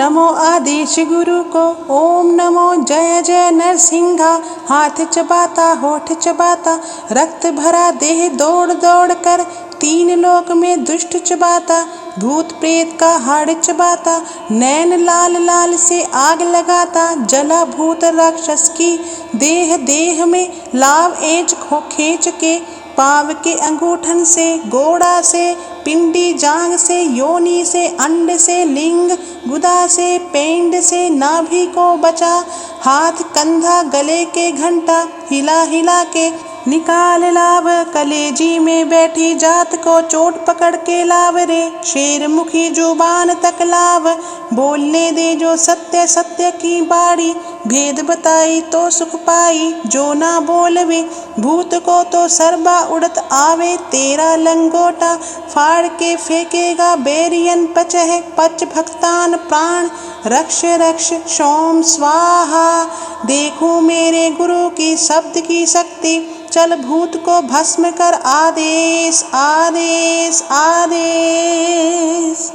नमो आदेश गुरु को, ओम नमो जय जय नरसिंहा। हाथ चबाता होठ चबाता, रक्त भरा देह दौड़ दौड़ कर, तीन लोक में दुष्ट चबाता, भूत प्रेत का हाड़ चबाता, नैन लाल लाल से आग लगाता, जला भूत राक्षस की देह देह में लाव एज खींच के, पाव के अंगूठन से, गोड़ा से, पिंडी जांग से, योनि से, अंड से, लिंग गुदा से, पेंड से, नाभि को बचा, हाथ कंधा गले के घंटा हिला हिला के निकाल लाव, कलेजी में बैठी जात को चोट पकड़ के लाव रे, शेर मुखी जुबान तक लाव, बोलने दे जो सत्य सत्य की बाड़ी, भेद बताई तो सुख पाई जो ना बोलवे, भूत को तो सरबा उड़त आवे, तेरा लंगोटा फाड़ के फेंकेगा बेरियन पचह, पच भक्तान प्राण रक्ष रक्ष सोम स्वाहा। देखो मेरे गुरु की शब्द की शक्ति, चल भूत को भस्म कर आदेश आदेश आदेश।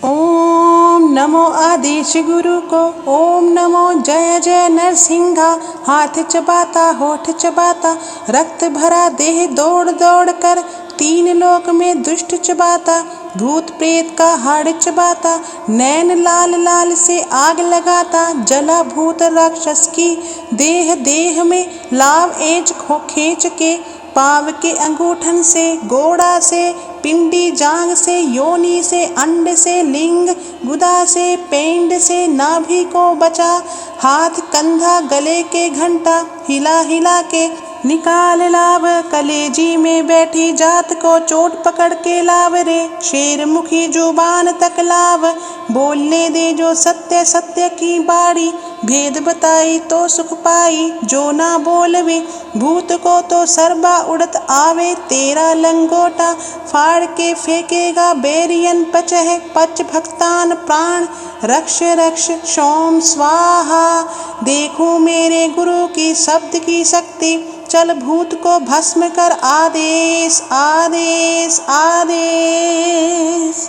ओम नमो आदेश गुरु को, ओम नमो जय जय नरसिंहा। हाथ चबाता होठ चबाता, रक्त भरा देह दौड़ दौड़ कर, तीन लोक में दुष्ट चबाता, भूत प्रेत का हाड़ चबाता, नैन लाल लाल से आग लगाता, जला भूत राक्षस की देह देह में लाव एज खींच के, पाव के अंगूठन से, गोड़ा से, पिंडी जांग से, योनि से, अंड से, लिंग गुदा से, पेंड से, नाभि को बचा, हाथ कंधा गले के घंटा हिला हिला के निकाल लाव, कलेजी में बैठी जात को चोट पकड़ के लाव रे, शेर मुखी जुबान तक लाव, बोलने दे जो सत्य सत्य की बाड़ी, भेद बताई तो सुख पाई जो ना बोलवे, भूत को तो सरबा उड़त आवे, तेरा लंगोटा फाड़ के फेंकेगा बेरियन पचह, पच भक्तान प्राण रक्ष रक्ष सोम स्वाहा। देखो मेरे गुरु की शब्द की शक्ति, चल भूत को भस्म कर आदेश आदेश आदेश।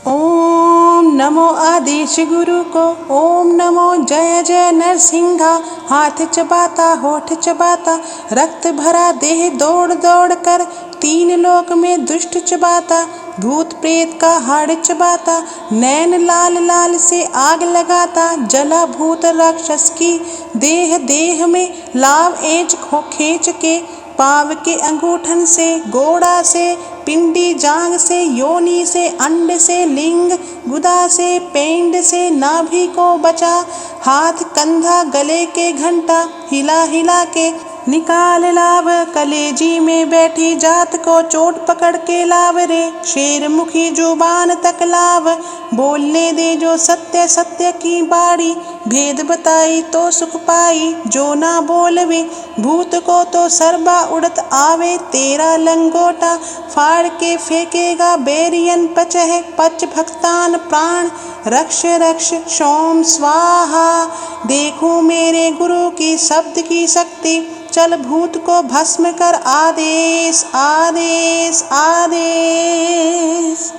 ओम नमो आदेश गुरु को, ओम नमो जय जय नरसिंहा। हाथ चबाता होठ चबाता, रक्त भरा देह दौड़ दौड़ कर, तीन लोक में दुष्ट चबाता, भूत प्रेत का हाड़ चबाता, नैन लाल लाल से आग लगाता, जला भूत राक्षस की देह देह में लाव एज खींच के, पाव के अंगूठन से, गोड़ा से, पिंडी जांग से, योनि से, अंड से, लिंग गुदा से, पेंड से, नाभि को बचा, हाथ कंधा गले के घंटा हिला हिला के निकाल लाव, कलेजी में बैठी जात को चोट पकड़ के लाव रे, शेर मुखी जुबान तक लाव, बोलने दे जो सत्य सत्य की बाड़ी, भेद बताई तो सुख पाई जो ना बोलवे, भूत को तो सरबा उड़त आवे, तेरा लंगोटा फाड़ के फेंकेगा बेरियन पचह, पच भक्तान प्राण रक्ष रक्ष सोम स्वाहा। देखो मेरे गुरु की शब्द की शक्ति, चल भूत को भस्म कर आदेश आदेश आदेश।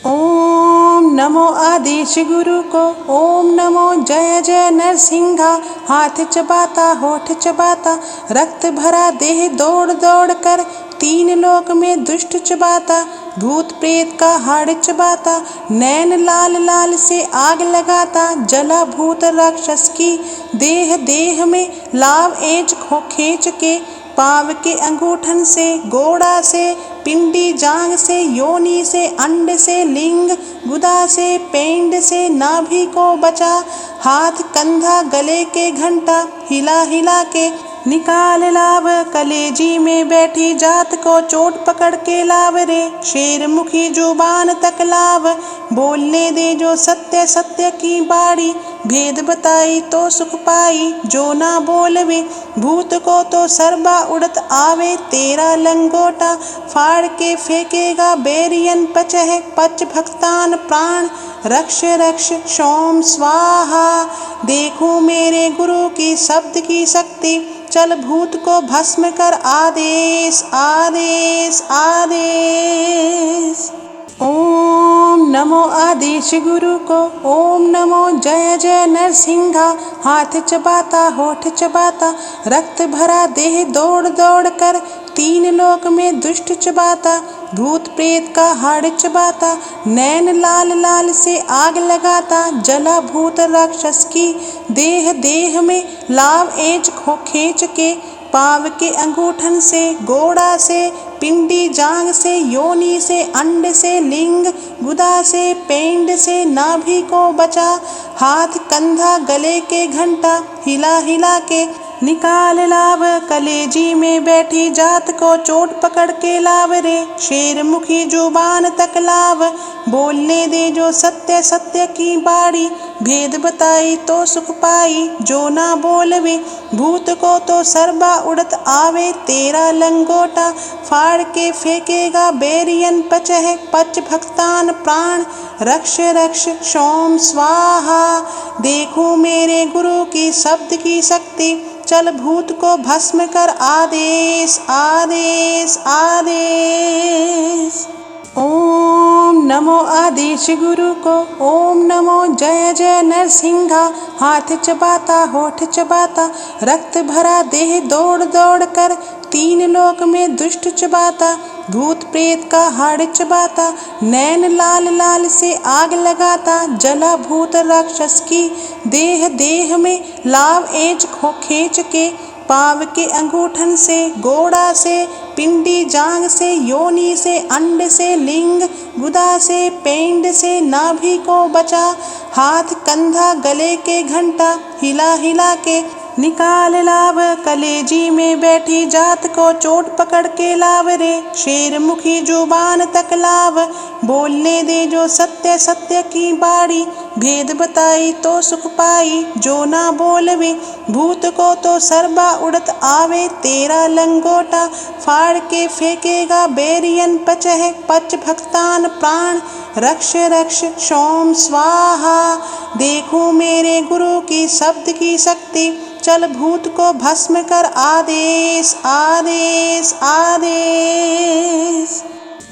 ओम नमो आदेश गुरु को, ओम नमो जय जय नरसिंहा। हाथ चबाता होठ चबाता, रक्त भरा देह दौड़ दौड़ कर, तीन लोक में दुष्ट चबाता, भूत प्रेत का हाड़ चबाता, नैन लाल लाल से आग लगाता, जला भूत राक्षस की देह देह में लाव एज खींच के, पाव के अंगूठन से, गोड़ा से, पिंडी जांग से, योनि से, अंड से, लिंग गुदा से, पेंड से, नाभि को बचा, हाथ कंधा गले के घंटा हिला हिला के निकाल लाव, कलेजी में बैठी जात को चोट पकड़ के लाव रे, शेर मुखी जुबान तक लाव, बोलने दे जो सत्य सत्य की बाड़ी, भेद बताई तो सुख पाई जो ना बोलवे, भूत को तो सरबा उड़त आवे, तेरा लंगोटा फाड़ के फेंकेगा बेरियन पचह, पच भक्तान प्राण रक्ष रक्ष सोम स्वाहा। देखो मेरे गुरु की शब्द की शक्ति, चल भूत को भस्म कर आदेश आदेश आदेश। ओम नमो आदेश गुरु को, ओम नमो जय जय नरसिंहा। हाथ चबाता होठ चबाता, रक्त भरा देह दौड़ दौड़ कर, तीन लोक में दुष्ट चबाता, भूत प्रेत का हाड़ चबाता, नैन लाल लाल से आग लगाता, जला भूत राक्षस की देह देह में लाव एज खो खींच के, पाव के अंगूठन से, गोड़ा से, पिंडी जांग से, योनि से, अंड से, लिंग गुदा से, पेंड से, नाभि को बचा, हाथ कंधा गले के घंटा हिला हिला के निकाल लाव, कलेजी में बैठी जात को चोट पकड़ के लाव रे, शेर मुखी जुबान तक लाव, बोलने दे जो सत्य सत्य की बाड़ी, भेद बताई तो सुख पाई, जो ना बोलवे भूत को तो सर्बा उड़त आवे, तेरा लंगोटा फाड़ के फेंकेगा बेरियन पचह, पच भक्तान प्राण रक्ष रक्ष सोम स्वाहा। देखो मेरे गुरु की शब्द की शक्ति, चल भूत को भस्म कर आदेश आदेश आदेश। ओम नमो आदेश गुरु को, ओम नमो जय जय नरसिंहा। हाथ चबाता होठ चबाता, रक्त भरा देह दौड़ दौड़ कर, तीन लोक में दुष्ट चबाता, भूत प्रेत का हाड़ चबाता, नैन लाल लाल से आग लगाता, जला भूत राक्षस की देह देह में लाव एज खो खींच के, पाव के अंगूठन से, गोड़ा से, पिंडी जांग से, योनि से, अंड से, लिंग गुदा से, पेंड से, नाभि को बचा, हाथ कंधा गले के घंटा हिला हिला के निकाल लाव, कलेजी में बैठी जात को चोट पकड़ के लाव रे, शेर मुखी जुबान तक लाव, बोलने दे जो सत्य सत्य की बाड़ी, भेद बताई तो सुख पाई, जो ना बोलवे भूत को तो सर्बा उड़त आवे, तेरा लंगोटा फाड़ के फेंकेगा बेरियन पचह, पच भक्तान प्राण रक्ष रक्ष सोम स्वाहा। देखो मेरे गुरु की शब्द की शक्ति, चल भूत को भस्म कर आदेश आदेश आदेश।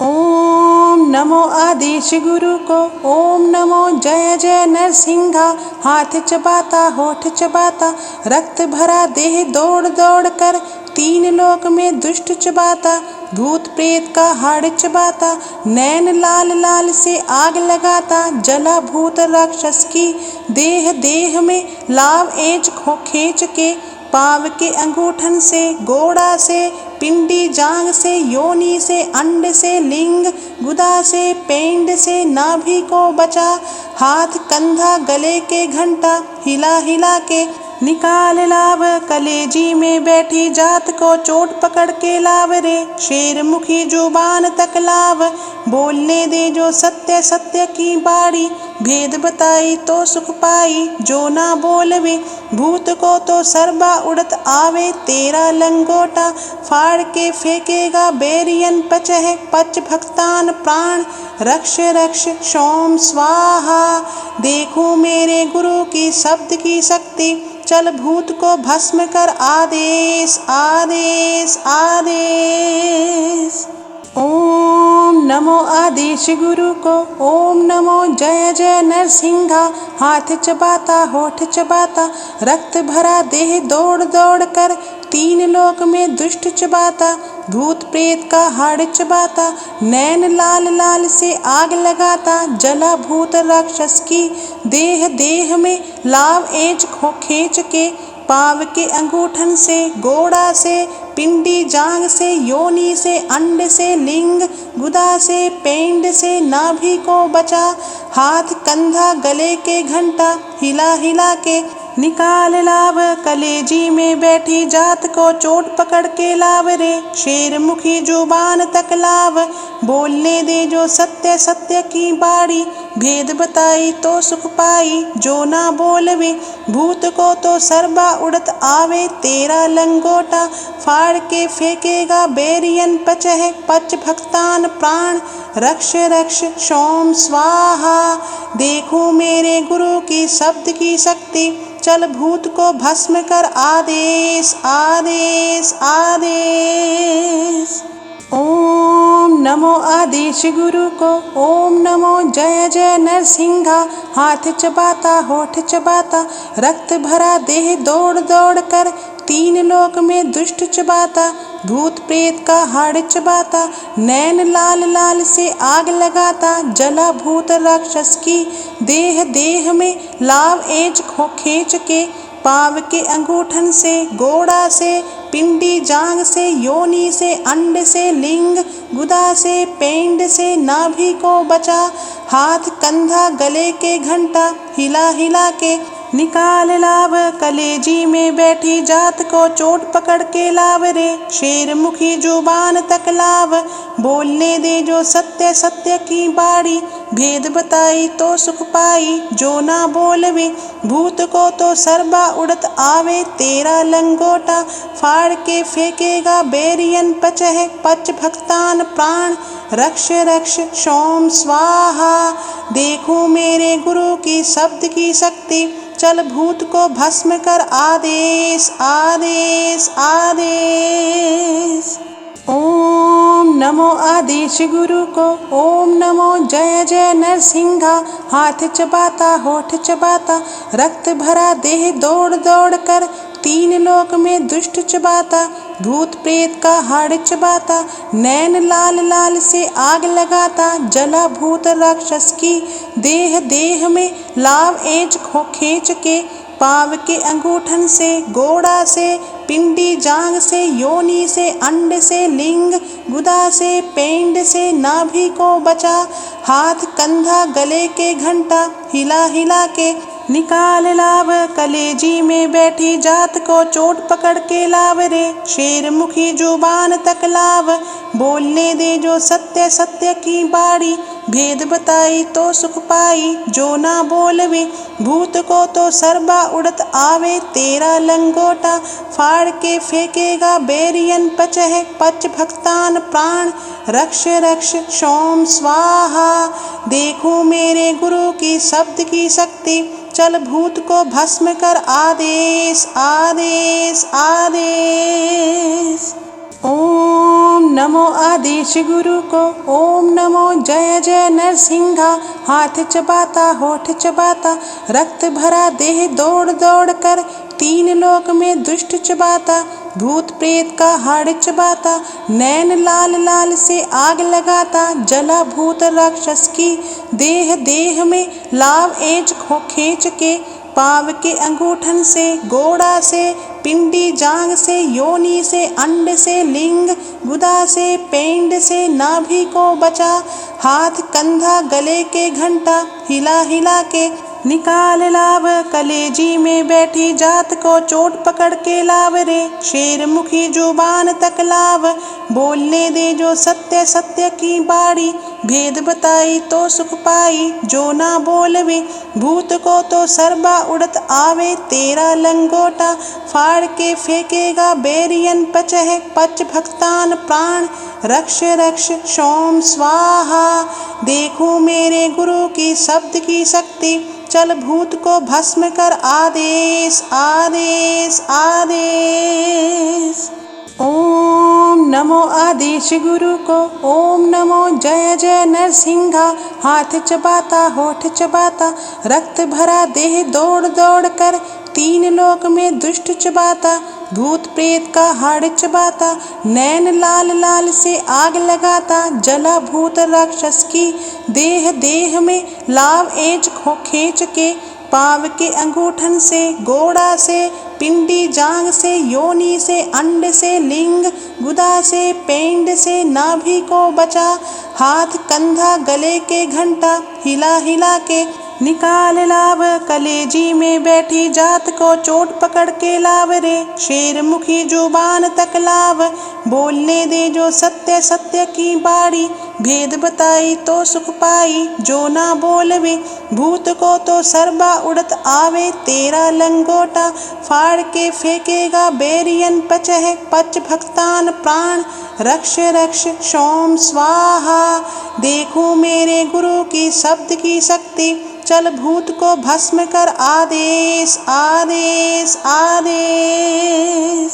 ओम नमो आदेश गुरु को, ओम नमो जय जय नरसिंहा। हाथ चबाता होठ चबाता, रक्त भरा देह दौड़ दौड़ कर, तीन लोक में दुष्ट चबाता, भूत प्रेत का हाड़ चबाता, नैन लाल लाल से आग लगाता, जला भूत राक्षस की देह देह में लाव एज खो खींच के, पाव के अंगूठन से, गोड़ा से, पिंडी जांग से, योनि से, अंड से, लिंग गुदा से, पेंड से, नाभि को बचा, हाथ कंधा गले के घंटा हिला हिला के निकाल लाव, कलेजी में बैठी जात को चोट पकड़ के लाव रे, शेर मुखी जुबान तक लाव, बोलने दे जो सत्य सत्य की बाड़ी, भेद बताई तो सुख पाई, जो ना बोलवे भूत को तो सर्बा उड़त आवे, तेरा लंगोटा फाड़ के फेंकेगा बेरियन पचह, पच भक्तान प्राण रक्ष रक्ष सोम स्वाहा। देखो मेरे गुरु की शब्द की शक्ति, चल भूत को भस्म कर आदेश आदेश आदेश। ओम नमो आदेश गुरु को, ओम नमो जय जय नरसिंहा। हाथ चबाता होठ चबाता, रक्त भरा देह दौड़ दौड़ कर, तीन लोक में दुष्ट चबाता, भूत प्रेत का हाड़ चबाता, नैन लाल लाल से आग लगाता, जला भूत राक्षस की देह देह में लाव एज खो खींच के, पाव के अंगूठन से, गोड़ा से, पिंडी जांग से, योनि से, अंड से, लिंग गुदा से, पेंड से, नाभि को बचा, हाथ कंधा गले के घंटा हिला हिला के निकाल लाव, कलेजी में बैठी जात को चोट पकड़ के लाव रे, शेर मुखी जुबान तक लाव, बोलने दे जो सत्य सत्य की बाड़ी, भेद बताई तो सुख पाई, जो ना बोलवे भूत को तो सर्बा उड़त आवे, तेरा लंगोटा फाड़ के फेंकेगा बेरियन पचह, पच भक्तान प्राण रक्ष रक्ष सोम स्वाहा। देखो मेरे गुरु की शब्द की शक्ति, चल भूत को भस्म कर आदेश आदेश आदेश। ओम नमो आदेश गुरु को, ओम नमो जय जय नरसिंहा। हाथ चबाता होठ चबाता, रक्त भरा देह दौड़ दौड़ कर, तीन लोक में दुष्ट चबाता, भूत प्रेत का हाड़ चबाता, नैन लाल लाल से आग लगाता, जला भूत राक्षस की देह देह में लाव एज खींच के, पाव के अंगूठन से, गोड़ा से, पिंडी जांग से, योनि से, अंड से, लिंग गुदा से, पेंड से, नाभि को बचा, हाथ कंधा गले के घंटा हिला हिला के निकाल लाव, कलेजी में बैठी जात को चोट पकड़ के लाव रे, शेर मुखी जुबान तक लाव, बोलने दे जो सत्य सत्य की बाड़ी, भेद बताई तो सुख पाई जो ना बोलवे, भूत को तो सरबा उड़त आवे, तेरा लंगोटा फाड़ के फेंकेगा बेरियन पचह, पच भक्तान प्राण रक्ष रक्ष सोम स्वाहा। देखो मेरे गुरु की शब्द की शक्ति, चल भूत को भस्म कर आदेश आदेश आदेश। ओम नमो आदेश गुरु को, ओम नमो जय जय नरसिंहा। हाथ चबाता होठ चबाता, रक्त भरा देह दौड़ दौड़ कर, तीन लोक में दुष्ट चबाता, भूत प्रेत का हाड़ चबाता, नैन लाल लाल से आग लगाता, जला भूत राक्षस की देह देह में लाव एज खींच के, पाव के अंगूठन से, गोड़ा से, पिंडी जांग से, योनि से, अंड से, लिंग गुदा से, पेंड से, नाभि को बचा, हाथ कंधा गले के घंटा हिला हिला के निकाल लाव, कलेजी में बैठी जात को चोट पकड़ के लाव रे, शेर मुखी जुबान तक लाव, बोलने दे जो सत्य सत्य की बाड़ी, भेद बताई तो सुख पाई जो ना बोलवे, भूत को तो सरबा उड़त आवे, तेरा लंगोटा फाड़ के फेंकेगा बेरियन पचह, पच भक्तान प्राण रक्ष रक्ष सोम स्वाहा। देखो मेरे गुरु की शब्द की शक्ति, चल भूत को भस्म कर आदेश आदेश आदेश। ओम नमो आदेश गुरु को, ओम नमो जय जय नरसिंहा। हाथ चबाता होठ चबाता, रक्त भरा देह दौड़ दौड़ कर, तीन लोक में दुष्ट चबाता, भूत प्रेत का हाड़ चबाता, नैन लाल लाल से आग लगाता, जला भूत राक्षस की देह देह में लाव एज खींच के, पाव के अंगूठन से, गोड़ा से, पिंडी जांग से, योनि से, अंड से, लिंग गुदा से, पेंड से, नाभि को बचा, हाथ कंधा गले के घंटा हिला हिला के निकाल लाव, कलेजी में बैठी जात को चोट पकड़ के लाव रे, शेर मुखी जुबान तक लाव, बोलने दे जो सत्य सत्य की बाड़ी, भेद बताई तो सुख पाई जो ना बोलवे, भूत को तो सरबा उड़त आवे, तेरा लंगोटा फाड़ के फेंकेगा बेरियन पचह, पच भक्तान प्राण रक्ष रक्ष सोम स्वाहा। देखो मेरे गुरु की शब्द की शक्ति, चल भूत को भस्म कर आदेश आदेश आदेश। ओम नमो आदेश गुरु को, ओम नमो जय जय नरसिंहा। हाथ चबाता होठ चबाता, रक्त भरा देह दौड़ दौड़ कर, तीन लोक में दुष्ट चबाता, भूत प्रेत का हाड़ चबाता, नैन लाल लाल से आग लगाता, जला भूत राक्षस की देह देह में लाव एज खींच के, पाव के अंगूठन से, गोड़ा से, पिंडी जांग से, योनि से, अंड से, लिंग गुदा से, पेंड से, नाभि को बचा, हाथ कंधा गले के घंटा हिला हिला के निकाल लाव, कलेजी में बैठी जात को चोट पकड़ के लाव रे, शेर मुखी जुबान तक लाव, बोलने दे जो सत्य सत्य की बाड़ी, भेद बताई तो सुख पाई जो ना बोलवे, भूत को तो सरबा उड़त आवे, तेरा लंगोटा फाड़ के फेंकेगा बेरियन पचह, पच भक्तान प्राण रक्ष रक्ष सोम स्वाहा। देखो मेरे गुरु की शब्द की शक्ति, चल भूत को भस्म कर आदेश आदेश आदेश।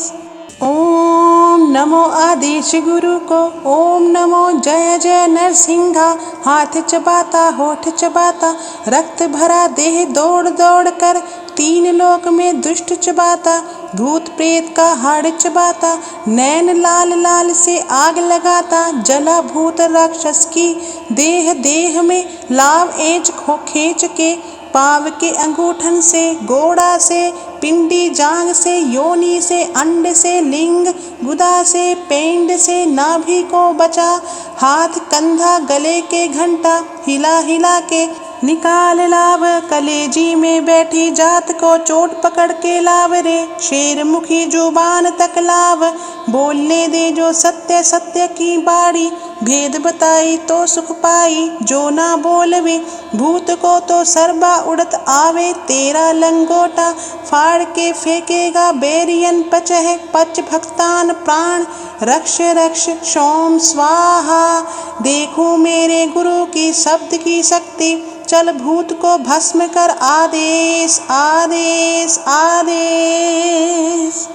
ओम नमो आदेश गुरु को, ओम नमो जय जय नरसिंहा। हाथ चबाता होठ चबाता, रक्त भरा देह दौड़ दौड़ कर, तीन लोक में दुष्ट चबाता, भूत प्रेत का हाड़ चबाता, नैन लाल लाल से आग लगाता, जला भूत राक्षस की देह देह में लाव एज खींच के, पाव के अंगूठन से, गोड़ा से, पिंडी जांग से, योनि से, अंड से, लिंग गुदा से, पेंड से, नाभि को बचा, हाथ कंधा गले के घंटा हिला हिला के निकाल लाव, कलेजी में बैठी जात को चोट पकड़ के लाव रे, शेर मुखी जुबान तक लाव, बोलने दे जो सत्य सत्य की बाड़ी, भेद बताई तो सुख पाई जो ना बोलवे, भूत को तो सरबा उड़त आवे, तेरा लंगोटा फाड़ के फेंकेगा बेरियन पचह, पच भक्तान प्राण रक्ष रक्ष सोम स्वाहा। देखो मेरे गुरु की शब्द की शक्ति, चल भूत को भस्म कर आदेश आदेश आदेश।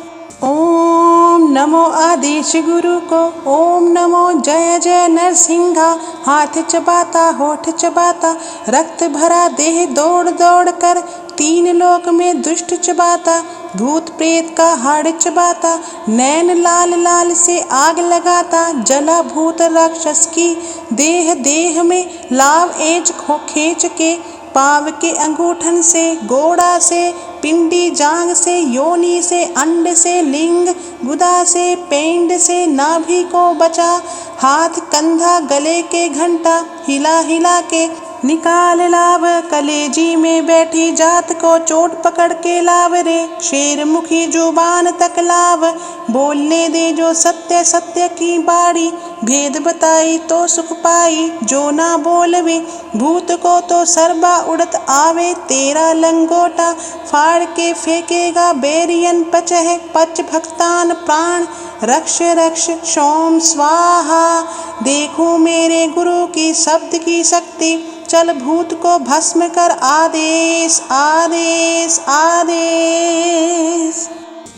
ओम नमो आदेश गुरु को, ओम नमो जय जय नरसिंहा। हाथ चबाता होठ चबाता, रक्त भरा देह दौड़ दौड़ कर, तीन लोक में दुष्ट चबाता, भूत प्रेत का हाड़ चबाता, नैन लाल लाल से आग लगाता, जला भूत राक्षस की देह देह में लाव एज खींच के, पाव के अंगूठन से, गोड़ा से, पिंडी जांग से, योनि से, अंड से, लिंग गुदा से, पेंड से, नाभि को बचा, हाथ कंधा गले के घंटा हिला हिला के निकाल लाव, कलेजी में बैठी जात को चोट पकड़ के लाव रे, शेर मुखी जुबान तक लाव, बोलने दे जो सत्य सत्य की बाड़ी, भेद बताई तो सुख पाई जो ना बोलवे, भूत को तो सरबा उड़त आवे, तेरा लंगोटा फाड़ के फेंकेगा बेरियन पचह, पच भक्तान प्राण रक्ष रक्ष सोम स्वाहा। देखो मेरे गुरु की शब्द की शक्ति, चल भूत को भस्म कर आदेश आदेश आदेश।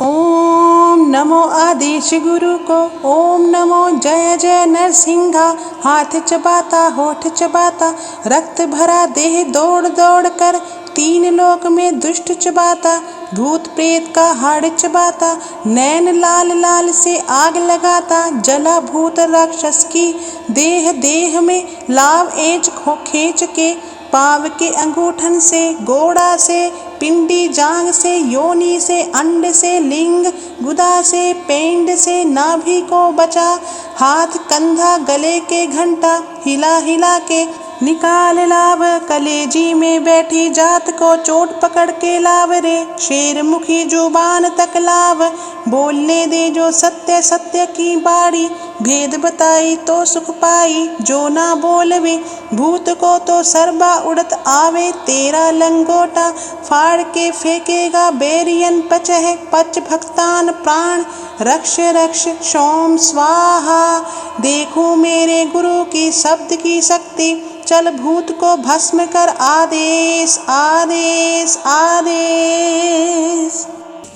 ओम नमो आदेश गुरु को, ओम नमो जय जय नरसिंहा। हाथ चबाता होठ चबाता, रक्त भरा देह दौड़ दौड़ कर, तीन लोक में दुष्ट चबाता, भूत प्रेत का हाड़ चबाता, नैन लाल लाल से आग लगाता, जला भूत राक्षस की देह देह में लाव एज खींच के, पाव के अंगूठन से, गोड़ा से, पिंडी जांग से, योनि से, अंड से, लिंग गुदा से, पेंड से, नाभि को बचा, हाथ कंधा गले के घंटा हिला हिला के निकाल लाव, कलेजी में बैठी जात को चोट पकड़ के लाव रे, शेर मुखी जुबान तक लाव, बोलने दे जो सत्य सत्य की बाड़ी, भेद बताई तो सुख पाई जो ना बोलवे, भूत को तो सरबा उड़त आवे, तेरा लंगोटा फाड़ के फेंकेगा बेरियन पचह, पच भक्तान प्राण रक्ष रक्ष सोम स्वाहा। देखो मेरे गुरु की शब्द की शक्ति, चल भूत को भस्म कर आदेश आदेश आदेश।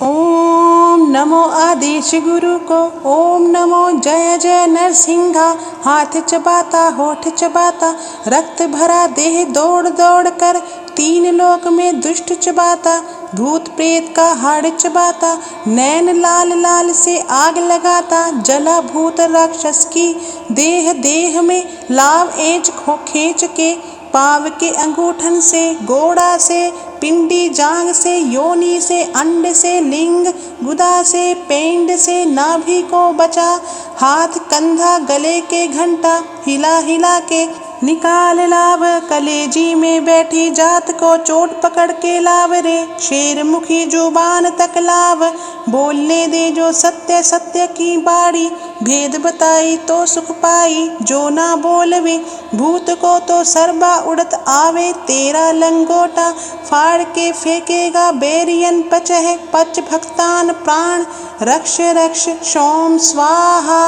ओम नमो आदेश गुरु को, ओम नमो जय जय नरसिंहा। हाथ चबाता होठ चबाता, रक्त भरा देह दौड़ दौड़ कर, तीन लोक में दुष्ट चबाता, भूत प्रेत का हाड़ चबाता, नैन लाल लाल से आग लगाता, जला भूत राक्षस की देह देह में लाव एज खींच के, पाव के अंगूठन से, गोड़ा से, पिंडी जांग से, योनि से, अंड से, लिंग गुदा से, पेंड से, नाभि को बचा, हाथ कंधा गले के घंटा हिला हिला के निकाल लाव, कलेजी में बैठी जात को चोट पकड़ के लाव रे, शेर मुखी जुबान तक लाव, बोलने दे जो सत्य सत्य की बाड़ी, भेद बताई तो सुख पाई जो ना बोलवे, भूत को तो सरबा उड़त आवे, तेरा लंगोटा फाड़ के फेंकेगा बेरियन पचह, पच भक्तान प्राण रक्ष रक्ष सोम स्वाहा।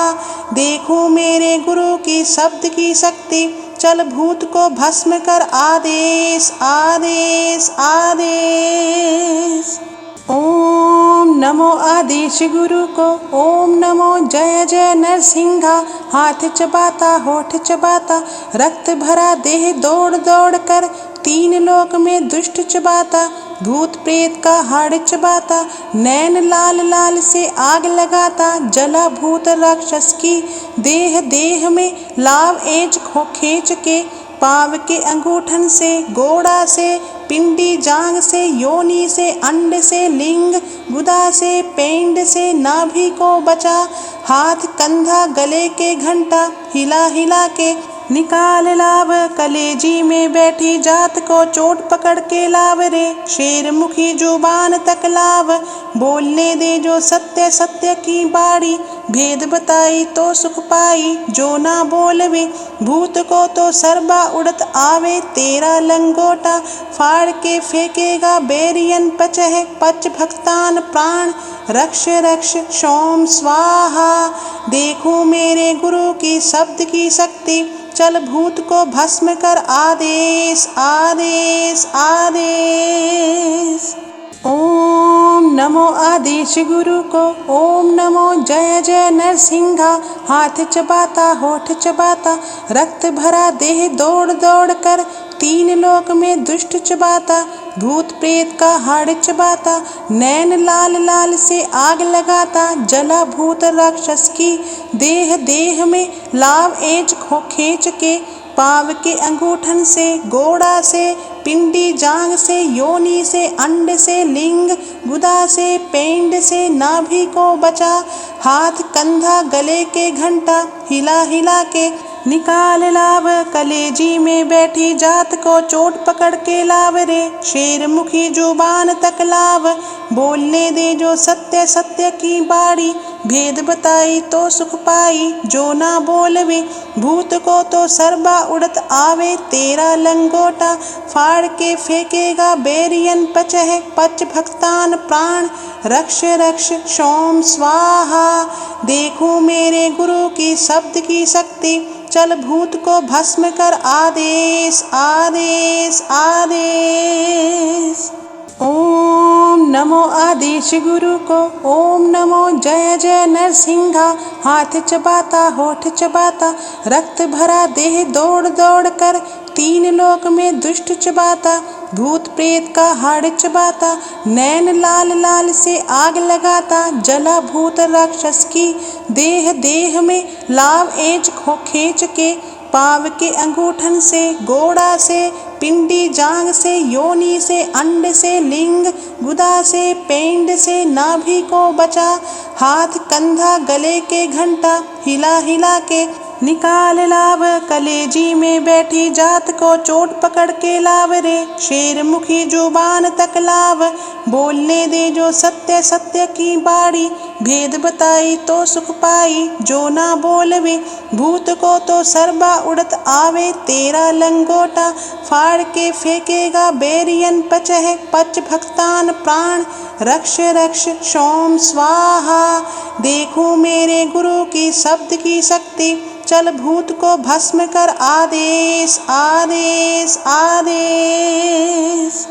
देखो मेरे गुरु की शब्द की शक्ति, चल भूत को भस्म कर आदेश आदेश आदेश। ओम नमो नमो आदेश गुरु को। ओम नमो जय जय नरसिंहा। हाथ चबाता होठ चबाता, रक्त भरा देह दौड़ दौड़ कर, तीन लोक में दुष्ट चबाता, भूत प्रेत का हाड़ चबाता, नैन लाल लाल से आग लगाता, जला भूत राक्षस की देह देह में लाव एज खो खींच के, पाव के अंगूठन से, गोड़ा से, पिंडी जांग से, योनि से, अंड से, लिंग गुदा से, पेंड से, नाभि को बचा, हाथ कंधा गले के घंटा हिला हिला के निकाल लाव, कलेजी में बैठी जात को चोट पकड़ के लाव रे, शेर मुखी जुबान तक लाव, बोलने दे जो सत्य सत्य की बाड़ी, भेद बताई तो सुख पाई, जो ना बोलवे भूत को तो सर्बा उड़त आवे, तेरा लंगोटा फाड़ के फेंकेगा बेरियन पचह, पच भक्तान प्राण रक्ष रक्ष सोम स्वाहा। देखो मेरे गुरु की शब्द की शक्ति, चल भूत को भस्म कर आदेश आदेश आदेश। ओम नमो आदेश गुरु को। ओम नमो जय जय नरसिंहा। हाथ चबाता होठ चबाता, रक्त भरा देह दौड़ दौड़ कर, तीन लोक में दुष्ट चबाता, भूत प्रेत का हाड़ चबाता, नैन लाल लाल से आग लगाता, जला भूत राक्षस की देह देह में लाव एज खो खींच के, पाव के अंगूठन से, गोड़ा से, पिंडी जांग से, योनि से, अंड से, लिंग गुदा से, पेंड से, नाभि को बचा, हाथ कंधा गले के घंटा हिला हिला के निकाल लाव, कलेजी में बैठी जात को चोट पकड़ के लाव रे, शेर मुखी जुबान तक लाव, बोलने दे जो सत्य सत्य की बाड़ी, भेद बताई तो सुख पाई, जो ना बोलवे भूत को तो सर्बा उड़त आवे, तेरा लंगोटा फाड़ के फेंकेगा बेरियन पचह, पच भक्तान प्राण रक्ष रक्ष सोम स्वाहा। देखो मेरे गुरु की शब्द की शक्ति, चल भूत को भस्म कर आदेश आदेश आदेश। ओम नमो आदेश गुरु को। ओम नमो जय जय नरसिंहा। हाथ चबाता होठ चबाता, रक्त भरा देह दौड़ दौड़ कर, तीन लोक में दुष्ट चबाता, भूत प्रेत का हाड़ चबाता, नैन लाल लाल से आग लगाता, जला भूत राक्षस की देह देह में लाव एज खो खींच के, पाव के अंगूठन से, गोड़ा से, पिंडी जांग से, योनि से, अंड से, लिंग गुदा से, पेंड से, नाभि को बचा, हाथ कंधा गले के घंटा हिला हिला के निकाल लाव, कलेजी में बैठी जात को चोट पकड़ के लाव रे, शेर मुखी जुबान तक लाव, बोलने दे जो सत्य सत्य की बाड़ी, भेद बताई तो सुख पाई, जो ना बोलवे भूत को तो सर्बा उड़त आवे, तेरा लंगोटा फाड़ के फेंकेगा बेरियन पचह, पच भक्तान प्राण रक्ष रक्ष सोम स्वाहा। देखो मेरे गुरु की शब्द की शक्ति, चल भूत को भस्म कर आदेश आदेश आदेश।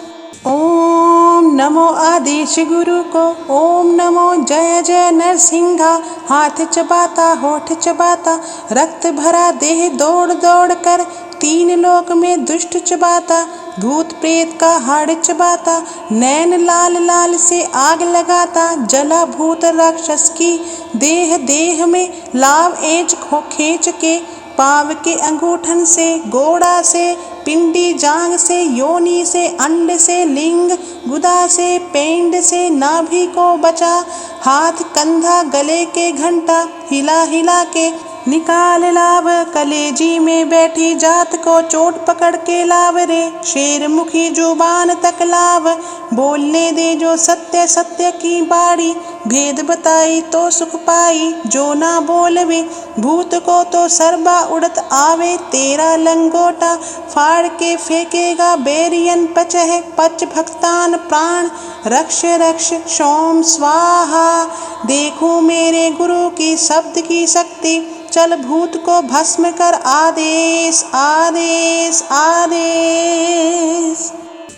ओम नमो आदेश गुरु को। ओम नमो जय जय नरसिंहा। हाथ चबाता होठ चबाता, रक्त भरा देह दौड़ दौड़ कर, तीन लोक में दुष्ट चबाता, भूत प्रेत का हाड़ चबाता, नैन लाल लाल से आग लगाता, जला भूत राक्षस की देह देह में लाव एज खो खींच के, पाव के अंगूठन से, गोड़ा से, पिंडी जांग से, योनि से, अंड से, लिंग गुदा से, पेंड से, नाभि को बचा, हाथ कंधा गले के घंटा हिला हिला के निकाल लाव, कलेजी में बैठी जात को चोट पकड़ के लाव रे, शेर मुखी जुबान तक लाव, बोलने दे जो सत्य सत्य की बाड़ी, भेद बताई तो सुख पाई, जो ना बोलवे भूत को तो सर्बा उड़त आवे, तेरा लंगोटा फाड़ के फेंकेगा बेरियन पचह, पच भक्तान प्राण रक्ष रक्ष सोम स्वाहा। देखो मेरे गुरु की शब्द की शक्ति, चल भूत को भस्म कर आदेश आदेश आदेश।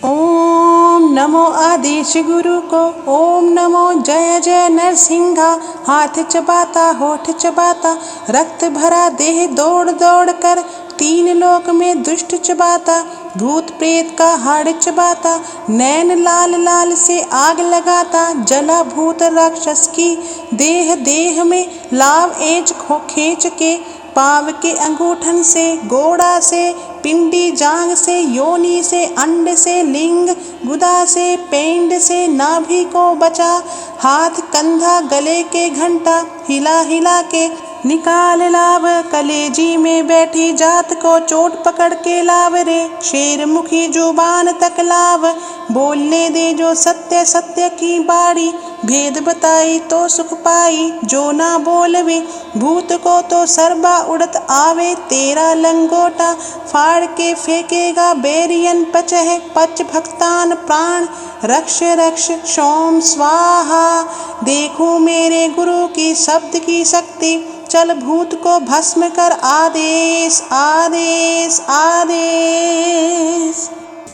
ओम नमो आदेश गुरु को, ओम नमो जय जय नरसिंहा। हाथ चबाता होठ चबाता, रक्त भरा देह दौड़ दौड़ कर, तीन लोक में दुष्ट चबाता, भूत प्रेत का हाड़ चबाता, नैन लाल लाल से आग लगाता, जला भूत राक्षस की देह देह में लाव एज खो खींच के, पाव के अंगूठन से, गोड़ा से, पिंडी जांग से, योनि से, अंड से, लिंग गुदा से, पेंड से, नाभि को बचा, हाथ कंधा गले के घंटा हिला हिला के निकाल लाव, कलेजी में बैठी जात को चोट पकड़ के लाव रे, शेर मुखी जुबान तक लाव, बोलने दे जो सत्य सत्य की बाड़ी, भेद बताई तो सुख पाई, जो ना बोलवे भूत को तो सरबा उड़त आवे, तेरा लंगोटा फाड़ के फेंकेगा बेरियन पचह, पच भक्तान प्राण रक्ष रक्ष सोम स्वाहा। देखो मेरे गुरु की शब्द की शक्ति, चल भूत को भस्म कर आदेश आदेश आदेश।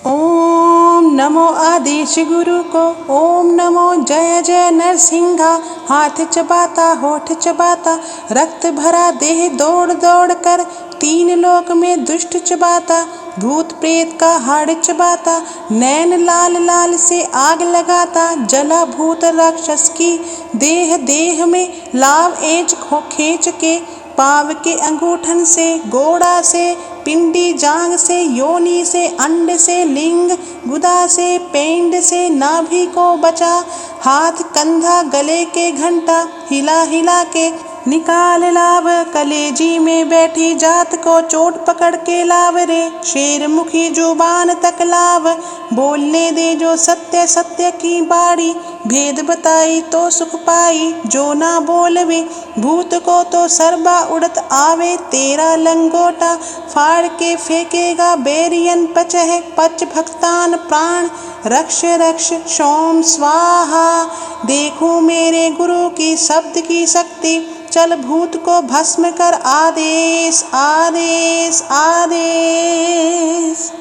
ओम नमो आदेश गुरु को, ओम नमो जय जय नरसिंहा। हाथ चबाता होठ चबाता, रक्त भरा देह दौड़ दौड़ कर, तीन लोक में दुष्ट चबाता, भूत प्रेत का हाड़ चबाता, नैन लाल लाल से आग लगाता, जला भूत राक्षस की देह देह में लाव एज खो खींच के, पाव के अंगूठन से, गोड़ा से, पिंडी जांग से, योनि से, अंड से, लिंग गुदा से, पेंड से, नाभि को बचा, हाथ कंधा गले के घंटा हिला हिला के निकाल लाव, कलेजी में बैठी जात को चोट पकड़ के लाव रे, शेर मुखी जुबान तक लाव, बोलने दे जो सत्य सत्य की बाड़ी, भेद बताई तो सुख पाई, जो ना बोलवे भूत को तो सरबा उड़त आवे, तेरा लंगोटा फाड़ के फेंकेगा बेरियन पचह, पच भक्तान प्राण रक्ष रक्ष सोम स्वाहा। देखो मेरे गुरु की शब्द की शक्ति, चल भूत को भस्म कर आदेश आदेश आदेश।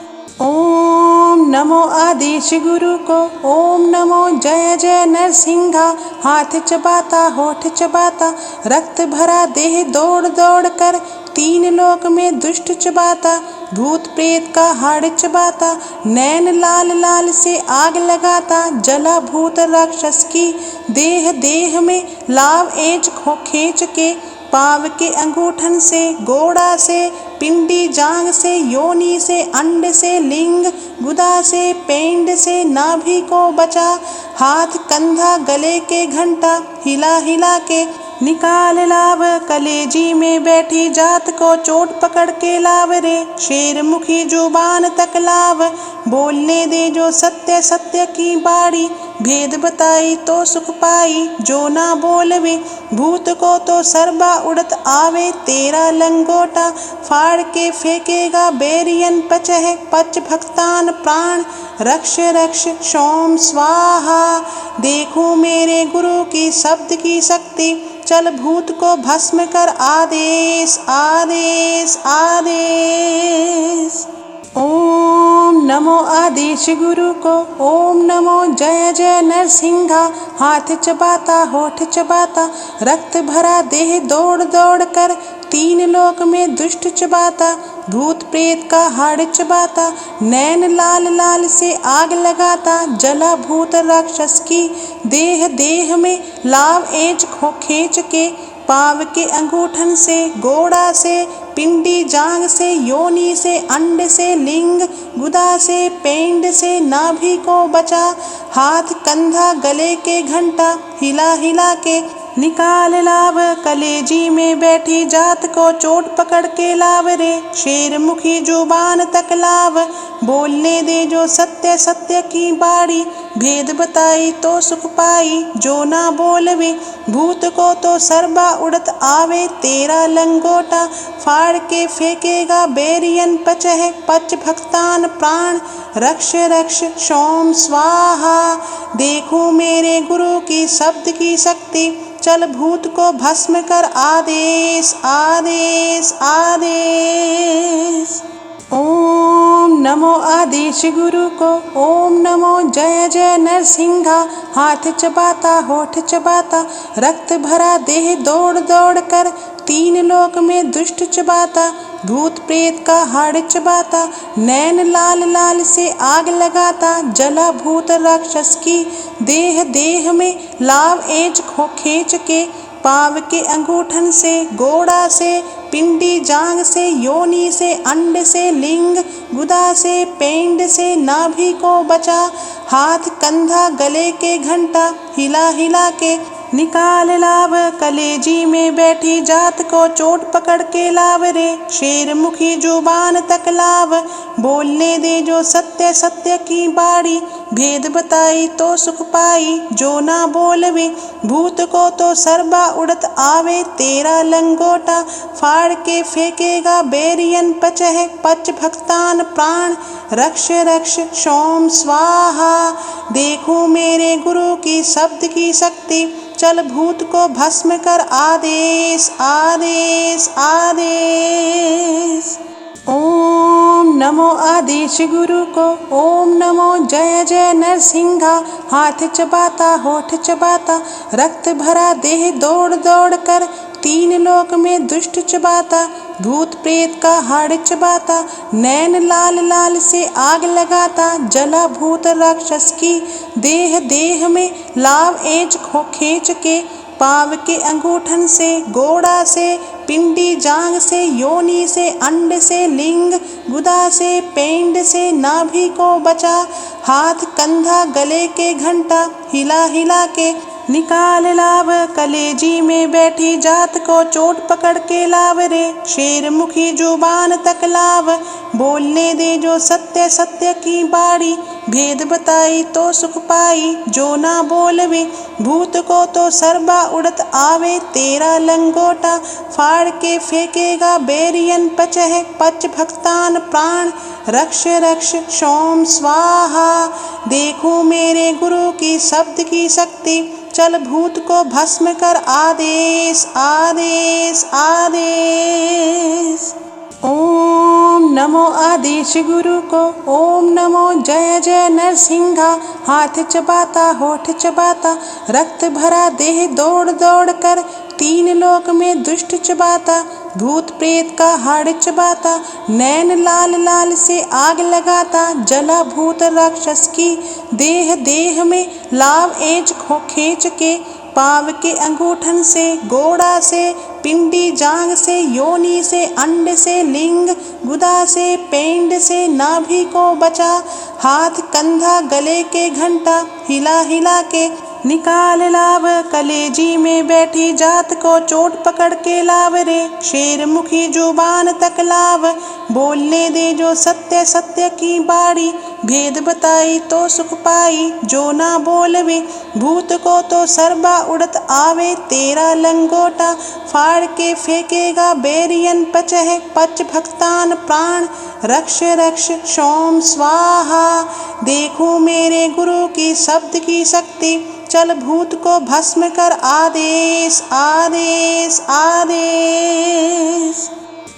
ओम नमो आदेश गुरु को, ओम नमो जय जय नरसिंहा। हाथ चबाता होठ चबाता, रक्त भरा देह दौड़ दौड़ कर, तीन लोक में दुष्ट चबाता, भूत प्रेत का हाड़ चबाता, नैन लाल लाल से आग लगाता, जला भूत राक्षस की देह देह में लाव एज खो खींच के, पाव के अंगूठन से, गोड़ा से, पिंडी जांग से, योनि से, अंड से, लिंग गुदा से, पेंड से, नाभि को बचा, हाथ कंधा गले के घंटा हिला हिला के निकाल लाव, कलेजी में बैठी जात को चोट पकड़ के लाव रे, शेर मुखी जुबान तक लाव, बोलने दे जो सत्य सत्य की बाड़ी, भेद बताई तो सुख पाई, जो ना बोलवे भूत को तो सरबा उड़त आवे, तेरा लंगोटा फाड़ के फेंकेगा बेरियन पचह, पच भक्तान प्राण रक्ष रक्ष सोम स्वाहा। देखो मेरे गुरु की शब्द की शक्ति, चल भूत को भस्म कर आदेश आदेश आदेश। ओम नमो आदेश गुरु को, ओम नमो जय जय नरसिंहा। हाथ चबाता होठ चबाता, रक्त भरा देह दौड़ दौड़ कर, तीन लोक में दुष्ट चबाता, भूत प्रेत का हाड़ चबाता, नैन लाल लाल से आग लगाता, जला भूत राक्षस की देह देह में लाव एज खो खींच के, पाव के अंगूठन से, गोड़ा से, पिंडी जांग से, योनि से, अंड से, लिंग गुदा से, पेंड से, नाभि को बचा, हाथ कंधा गले के घंटा हिला हिला के निकाल लाव, कलेजी में बैठी जात को चोट पकड़ के लाव रे, शेर मुखी जुबान तक लाव, बोलने दे जो सत्य सत्य की बाड़ी, भेद बताई तो सुख पाई, जो ना बोलवे भूत को तो सरबा उड़त आवे, तेरा लंगोटा फाड़ के फेंकेगा बेरियन पचह, पच भक्तान प्राण रक्ष रक्ष सोम स्वाहा। देखो मेरे गुरु की शब्द की शक्ति, चल भूत को भस्म कर आदेश आदेश आदेश। ओम नमो आदेश गुरु को, ओम नमो जय जय नरसिंहा। हाथ चबाता होठ चबाता, रक्त भरा देह दौड़ दौड़ कर, तीन लोक में दुष्ट चबाता, भूत प्रेत का हाड़ चबाता, नैन लाल लाल से आग लगाता, जला भूत राक्षस की देह देह में लाव एज खींच के, पाव के अंगूठन से, गोड़ा से, पिंडी जांग से, योनि से, अंड से, लिंग गुदा से, पेंड से, नाभि को बचा, हाथ कंधा गले के घंटा हिला हिला के निकाल लाव, कलेजी में बैठी जात को चोट पकड़ के लाव रे, शेर मुखी जुबान तक लाव, बोलने दे जो सत्य सत्य की बाड़ी, भेद बताई तो सुख पाई जो ना बोलवे, भूत को तो सरबा उड़त आवे, तेरा लंगोटा फाड़ के फेंकेगा बेरियन पचह, पच भक्तान प्राण रक्ष रक्ष सोम स्वाहा। देखो मेरे गुरु की शब्द की शक्ति, चल भूत को भस्म कर आदेश आदेश आदेश। ओम नमो आदेश गुरु को, ओम नमो जय जय नरसिंहा। हाथ चबाता होठ चबाता, रक्त भरा देह दौड़ दौड़ कर, तीन लोक में दुष्ट चबाता, भूत प्रेत का हाड़ चबाता, नैन लाल लाल से आग लगाता, जला भूत राक्षस की देह देह में लाव एज खींच के, पाव के अंगूठन से, गोड़ा से, पिंडी जांग से, योनि से, अंड से, लिंग गुदा से, पेंड से, नाभि को बचा, हाथ कंधा गले के घंटा हिला हिला के निकाल लाव, कलेजी में बैठी जात को चोट पकड़ के लाव रे, शेर मुखी जुबान तक लाव, बोलने दे जो सत्य सत्य की बाड़ी, भेद बताई तो सुख पाई जो ना बोलवे, भूत को तो सरबा उड़त आवे, तेरा लंगोटा फाड़ के फेंकेगा बेरियन पचह, पच भक्तान प्राण रक्ष रक्ष सोम स्वाहा। देखो मेरे गुरु की शब्द की शक्ति, चल भूत को भस्म कर आदेश आदेश आदेश। ओम नमो आदेश गुरु को, ओम नमो जय जय नरसिंहा। हाथ चबाता होठ चबाता, रक्त भरा देह दौड़ दौड़ कर, तीन लोक में दुष्ट चबाता, भूत प्रेत का हाड़ चबाता, नैन लाल लाल से आग लगाता, जला भूत राक्षस की देह देह में लाव एज खींच के, पाव के अंगूठन से, गोड़ा से, पिंडी जांग से, योनि से, अंड से, लिंग गुदा से, पेंड से, नाभि को बचा, हाथ कंधा गले के घंटा हिला हिला के निकाल लाव, कलेजी में बैठी जात को चोट पकड़ के लाव रे, शेर मुखी जुबान तक लाव, बोलने दे जो सत्य सत्य की बाड़ी, भेद बताई तो सुख पाई जो ना बोलवे, भूत को तो सरबा उड़त आवे, तेरा लंगोटा फाड़ के फेंकेगा बेरियन पचह, पच भक्तान प्राण रक्ष रक्ष सोम स्वाहा। देखो मेरे गुरु की शब्द की शक्ति, चल भूत को भस्म कर आदेश आदेश आदेश।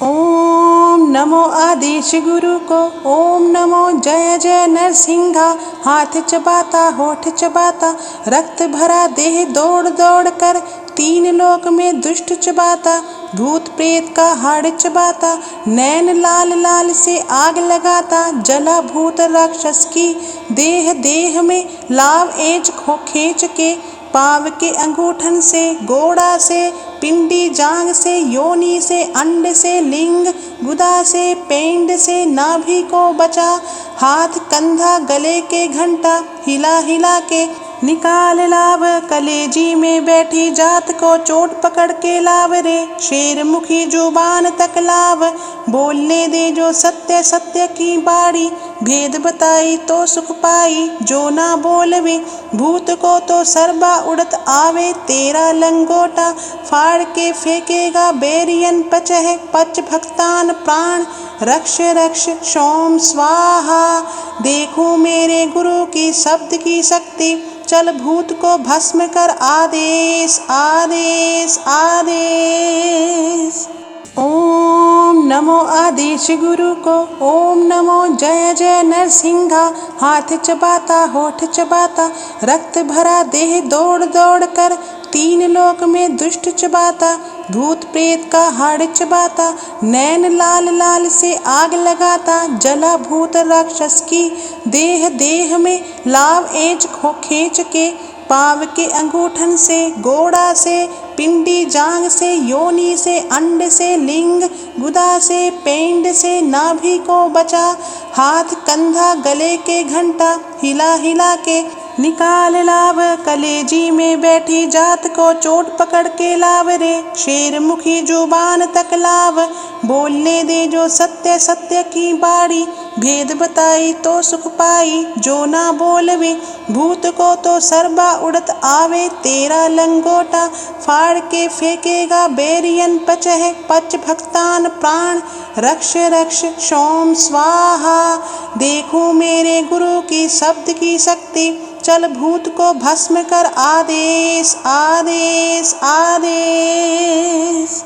ओम नमो आदेश गुरु को, ओम नमो जय जय नरसिंहा। हाथ चबाता होठ चबाता, रक्त भरा देह दौड़ दौड़ कर, तीन लोक में दुष्ट चबाता, भूत प्रेत का हाड़ चबाता, नैन लाल लाल से आग लगाता, जला भूत राक्षस की देह देह में लाव एज खींच के, पाव के अंगूठन से, गोड़ा से, पिंडी जांग से, योनि से, अंड से, लिंग गुदा से, पेंड से, नाभि को बचा, हाथ कंधा गले के घंटा हिला हिला के निकाल लाव, कलेजी में बैठी जात को चोट पकड़ के लाव रे, शेर मुखी जुबान तक लाव, बोलने दे जो सत्य सत्य की बाड़ी, भेद बताई तो सुख पाई जो ना बोलवे, भूत को तो सरबा उड़त आवे, तेरा लंगोटा फाड़ के फेंकेगा बेरियन पचह, पच भक्तान प्राण रक्ष रक्ष सोम स्वाहा। देखो मेरे गुरु की शब्द की शक्ति, चल भूत को भस्म कर आदेश आदेश आदेश। ओम नमो आदेश गुरु को, ओम नमो जय जय नरसिंहा। हाथ चबाता होठ चबाता, रक्त भरा देह दौड़ दौड़ कर, तीन लोक में दुष्ट चबाता, भूत प्रेत का हाड़ चबाता, नैन लाल लाल से आग लगाता, जला भूत राक्षस की देह देह में लाव एज खो खींच के, पाव के अंगूठन से, गोड़ा से, पिंडी जांग से, योनि से, अंड से, लिंग गुदा से, पेंड से, नाभि को बचा, हाथ कंधा गले के घंटा हिला हिला के निकाल लाव, कलेजी में बैठी जात को चोट पकड़ के लाव रे, शेर मुखी जुबान तक लाव, बोलने दे जो सत्य सत्य की बाड़ी, भेद बताई तो सुख पाई, जो ना बोलवे भूत को तो सरबा उड़त आवे, तेरा लंगोटा फाड़ के फेंकेगा बैरियन पचह, पच भक्तान प्राण रक्ष रक्ष सोम स्वाहा। देखो मेरे गुरु की शब्द की शक्ति, चल भूत को भस्म कर आदेश आदेश आदेश।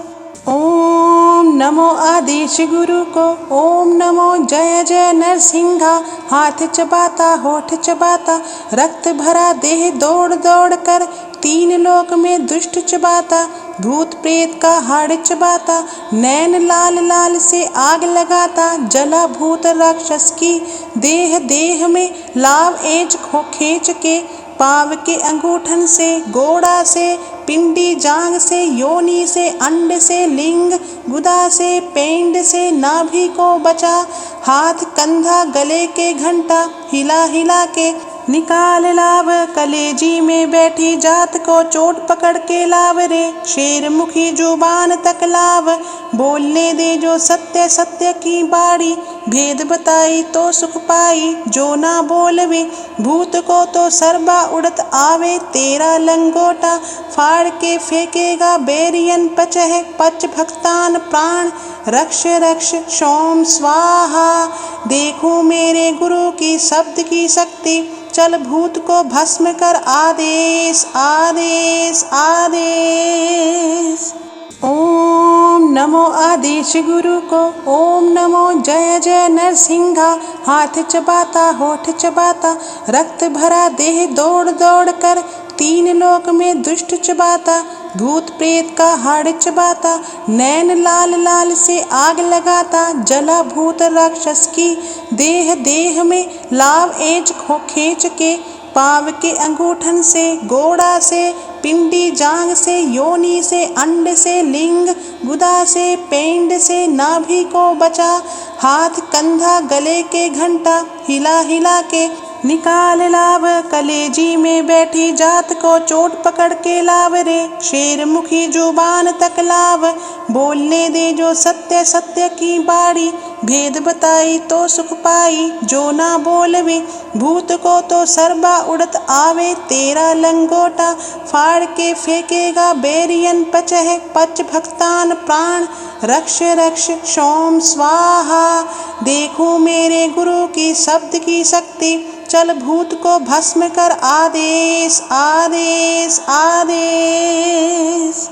ओम नमो आदेश गुरु को, ओम नमो जय जय नरसिंहा। हाथ चबाता होठ चबाता, रक्त भरा देह दौड़ दौड़ कर, तीन लोक में दुष्ट चबाता, भूत प्रेत का हाड़ चबाता, नैन लाल लाल से आग लगाता, जला भूत राक्षस की देह देह में लाव एज खो खींच के, पाव के अंगूठन से, गोड़ा से, पिंडी जांग से, योनि से, अंड से, लिंग गुदा से, पेंड से, नाभि को बचा, हाथ कंधा गले के घंटा हिला हिला के निकाल लाव, कलेजी में बैठी जात को चोट पकड़ के लाव रे, शेर मुखी जुबान तक लाव, बोलने दे जो सत्य सत्य की बाड़ी, भेद बताई तो सुख पाई, जो ना बोलवे भूत को तो सरबा उड़त आवे, तेरा लंगोटा फाड़ के फेंकेगा बैरियन पचह, पच भक्तान प्राण रक्ष रक्ष सोम स्वाहा। देखो मेरे गुरु की शब्द की शक्ति, चल भूत को भस्म कर आदेश आदेश आदेश। ओम नमो आदेश गुरु को, ओम नमो जय जय नरसिंहा। हाथ चबाता होठ चबाता, रक्त भरा देह दौड़ दौड़ कर, तीन लोक में दुष्ट चबाता, भूत प्रेत का हाड़ चबाता, नैन लाल लाल से आग लगाता, जला भूत राक्षस की देह देह में लाव एज खो खींच के, पाव के अंगूठन से, गोड़ा से, पिंडी जांग से, योनि से, अंड से, लिंग गुदा से, पेंड से, नाभि को बचा, हाथ कंधा गले के घंटा हिला हिला के निकाल लाव, कलेजी में बैठी जात को चोट पकड़ के लाव रे, शेर मुखी जुबान तक लाव, बोलने दे जो सत्य सत्य की बाड़ी, भेद बताई तो सुख पाई, जो ना बोलवे भूत को तो सरबा उड़त आवे, तेरा लंगोटा फाड़ के फेंकेगा बैरियन पचह, पच भक्तान प्राण रक्ष रक्ष सोम स्वाहा। देखो मेरे गुरु की शब्द की शक्ति, चल भूत को भस्म कर आदेश आदेश आदेश।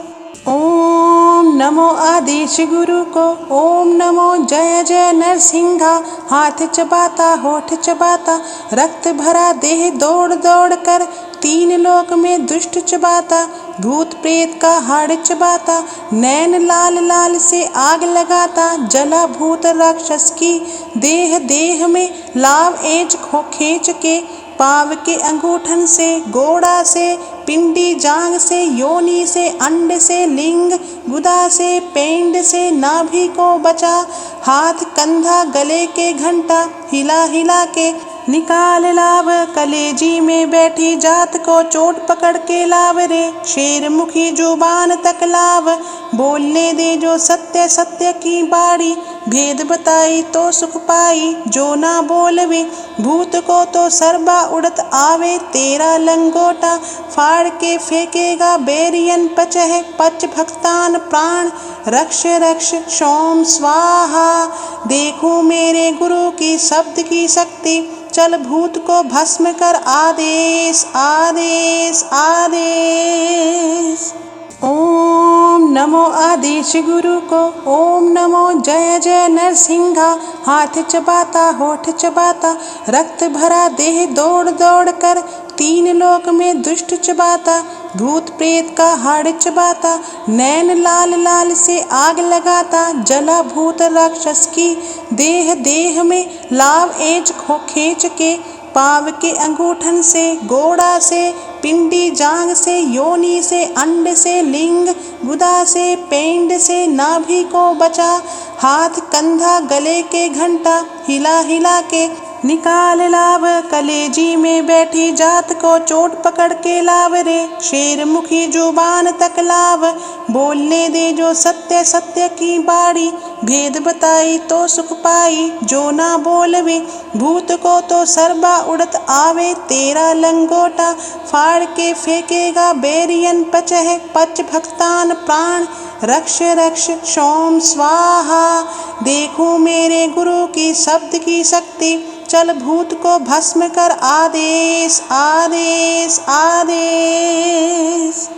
ओम नमो आदेश गुरु को, ओम नमो जय जय नरसिंहा। हाथ चबाता होठ चबाता, रक्त भरा देह दौड़ दौड़ कर, तीन लोक में दुष्ट चबाता, भूत प्रेत का हाड़ चबाता, नैन लाल लाल से आग लगाता, जला भूत राक्षस की देह देह में लाव एज खो खींच के, पाव के अंगूठन से, गोड़ा से, पिंडी जांग से, योनि से, अंड से, लिंग गुदा से, पेंड से, नाभि को बचा, हाथ कंधा गले के घंटा हिला हिला के निकाल लाव, कलेजी में बैठी जात को चोट पकड़ के लाव रे, शेर मुखी जुबान तक लाव, बोलने दे जो सत्य सत्य की बाड़ी, भेद बताई तो सुख पाई, जो ना बोलवे भूत को तो सरबा उड़त आवे, तेरा लंगोटा फाड़ के फेंकेगा बैरियन पचह, पच भक्तान प्राण रक्ष रक्ष सोम स्वाहा। देखो मेरे गुरु की शब्द की शक्ति, चल भूत को भस्म कर आदेश आदेश आदेश। ओम नमो आदेश गुरु को, ओम नमो जय जय नरसिंहा। हाथ चबाता होठ चबाता, रक्त भरा देह दौड़ दौड़ कर, तीन लोक में दुष्ट चबाता, भूत प्रेत का हाड़ चबाता, नैन लाल लाल से आग लगाता, जला भूत राक्षस की देह देह में लाव एज खो खींच के, पाव के अंगूठन से, गोड़ा से, पिंडी जांग से, योनि से, अंड से, लिंग गुदा से, पेंड से, नाभि को बचा, हाथ कंधा गले के घंटा हिला हिला के निकाल लाव, कलेजी में बैठी जात को चोट पकड़ के लाव रे, शेर मुखी जुबान तक लाव, बोलने दे जो सत्य सत्य की बाड़ी, भेद बताई तो सुख पाई, जो ना बोलवे भूत को तो सरबा उड़त आवे, तेरा लंगोटा फाड़ के फेंकेगा बेरियन पचह, पच भक्तान प्राण रक्ष रक्ष सोम स्वाहा। देखो मेरे गुरु की शब्द की शक्ति, चल भूत को भस्म कर आदेश आदेश आदेश।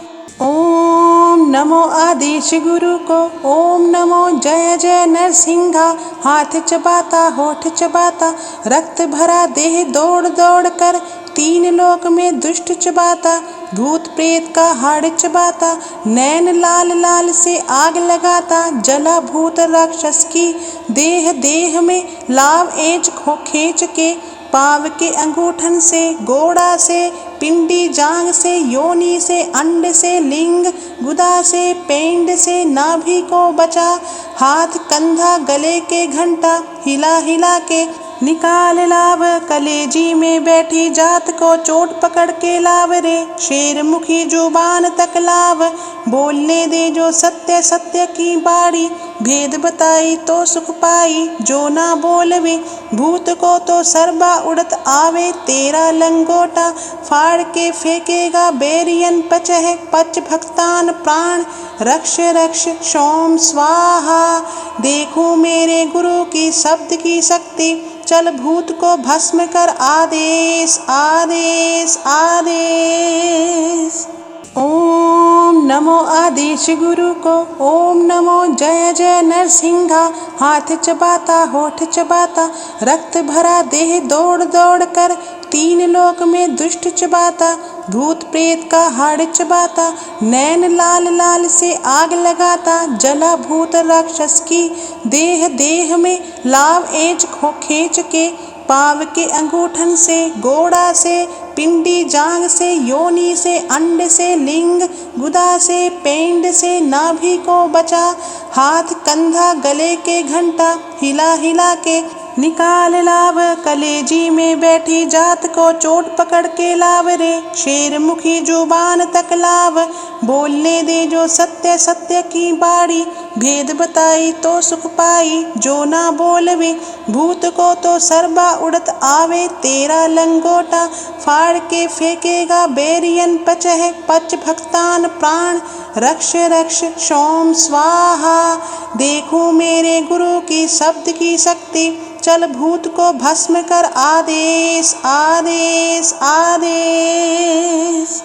ओम नमो आदेश गुरु को, ओम नमो जय जय नरसिंहा। हाथ चबाता होठ चबाता, रक्त भरा देह दौड़ दौड़ कर, तीन लोक में दुष्ट चबाता, भूत प्रेत का हाड़ चबाता, नैन लाल लाल से आग लगाता, जला भूत राक्षस की देह देह में लाव एज खो खींच के, पाव के अंगूठन से, गोड़ा से, पिंडी जांग से, योनि से, अंड से, लिंग गुदा से, पेंड से, नाभि को बचा, हाथ कंधा गले के घंटा हिला हिला के निकाल लाव, कलेजी में बैठी जात को चोट पकड़ के लाव रे, शेर मुखी जुबान तक लाव, बोलने दे जो सत्य सत्य की बाड़ी, भेद बताई तो सुख पाई, जो ना बोलवे भूत को तो सरबा उड़त आवे, तेरा लंगोटा फाड़ के फेंकेगा बेरियन पचह, पच भक्तान प्राण रक्ष रक्ष सोम स्वाहा। देखो मेरे गुरु की शब्द की शक्ति, चल भूत को भस्म कर आदेश आदेश आदेश। ओम नमो आदेश गुरु को, ओम नमो जय जय नरसिंहा। हाथ चबाता होठ चबाता, रक्त भरा देह दौड़ दौड़ कर, तीन लोक में दुष्ट चबाता, भूत प्रेत का हाड़ चबाता, नैन लाल लाल से आग लगाता, जला भूत राक्षस की देह देह में लाव एज खो खींच के, पाव के अंगूठन से, गोड़ा से, पिंडी जांग से, योनि से, अंड से, लिंग गुदा से, पेंड से, नाभि को बचा, हाथ कंधा गले के घंटा हिला हिला के निकाल लाव, कलेजी में बैठी जात को चोट पकड़ के लाव रे, शेर मुखी जुबान तक लाव, बोलने दे जो सत्य सत्य की बाड़ी, भेद बताई तो सुख पाई, जो ना बोलवे भूत को तो सरबा उड़त आवे, तेरा लंगोटा फाड़ के फेंकेगा बेरियन पचह, पच भक्तान प्राण रक्ष रक्ष सोम स्वाहा। देखो मेरे गुरु की शब्द की शक्ति, चल भूत को भस्म कर आदेश आदेश आदेश।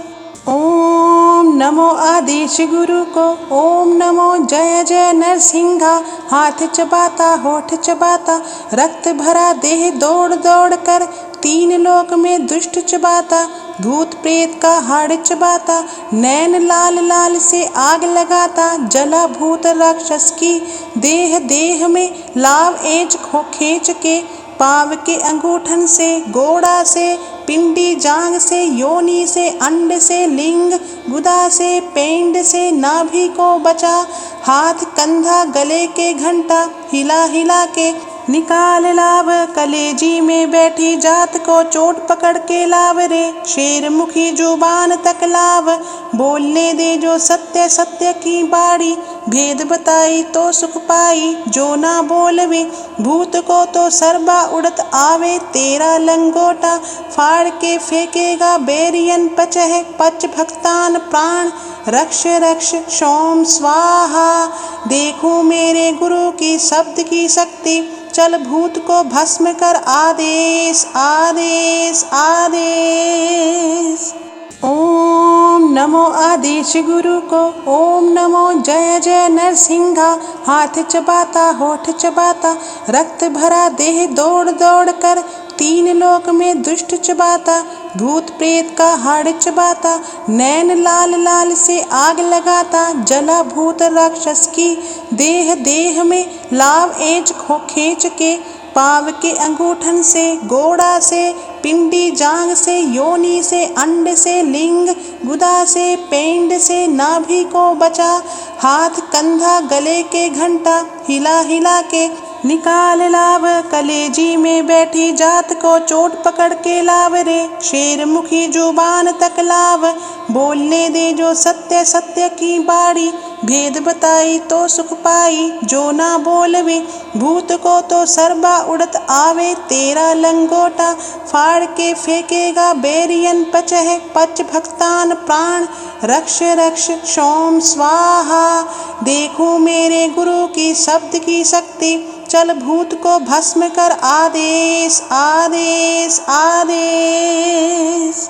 ओम नमो आदेश गुरु को, ओम नमो जय जय नरसिंहा। हाथ चबाता होठ चबाता, रक्त भरा देह दौड़ दौड़ कर, तीन लोक में दुष्ट चबाता, भूत प्रेत का हाड़ चबाता, नैन लाल लाल से आग लगाता, जला भूत राक्षस की देह देह में लाव एज खो खींच के, पाव के अंगूठन से, गोड़ा से, पिंडी जांग से, योनि से, अंड से, लिंग गुदा से, पेंड से, नाभि को बचा, हाथ कंधा गले के घंटा हिला हिला के निकाल लाव, कलेजी में बैठी जात को चोट पकड़ के लाव रे, शेर मुखी जुबान तक लाव, बोलने दे जो सत्य सत्य की बाड़ी, भेद बताई तो सुख पाई, जो ना बोलवे भूत को तो सरबा उड़त आवे, तेरा लंगोटा फाड़ के फेंकेगा बेरियन पचह, पच भक्तान प्राण रक्ष रक्ष सोम स्वाहा। देखो मेरे गुरु की शब्द की शक्ति, चल भूत को भस्म कर आदेश आदेश आदेश। ओम नमो नमो आदेश गुरु को, ओम नमो जय जय नरसिंहा। हाथ चबाता होठ चबाता, रक्त भरा देह दौड़ दौड़ कर, तीन लोक में दुष्ट चबाता, भूत प्रेत का हाड़ चबाता, नैन लाल लाल से आग लगाता, जला भूत राक्षस की देह देह में लाव एज खींच के, पाव के अंगूठन से, गोड़ा से, पिंडी जांग से, योनि से, अंड से, लिंग गुदा से, पेंड से, नाभि को बचा, हाथ कंधा गले के घंटा हिला हिला के निकाल लाव, कलेजी में बैठी जात को चोट पकड़ के लाव रे, शेर मुखी जुबान तक लाव, बोलने दे जो सत्य सत्य की बाड़ी, भेद बताई तो सुख पाई जो ना बोलवे, भूत को तो सर्बा उड़त आवे, तेरा लंगोटा फाड़ के फेंकेगा बैरियन पचह, पच भक्तान प्राण रक्ष रक्ष सोम स्वाहा। देखो मेरे गुरु की शब्द की शक्ति, चल भूत को भस्म कर आदेश आदेश आदेश।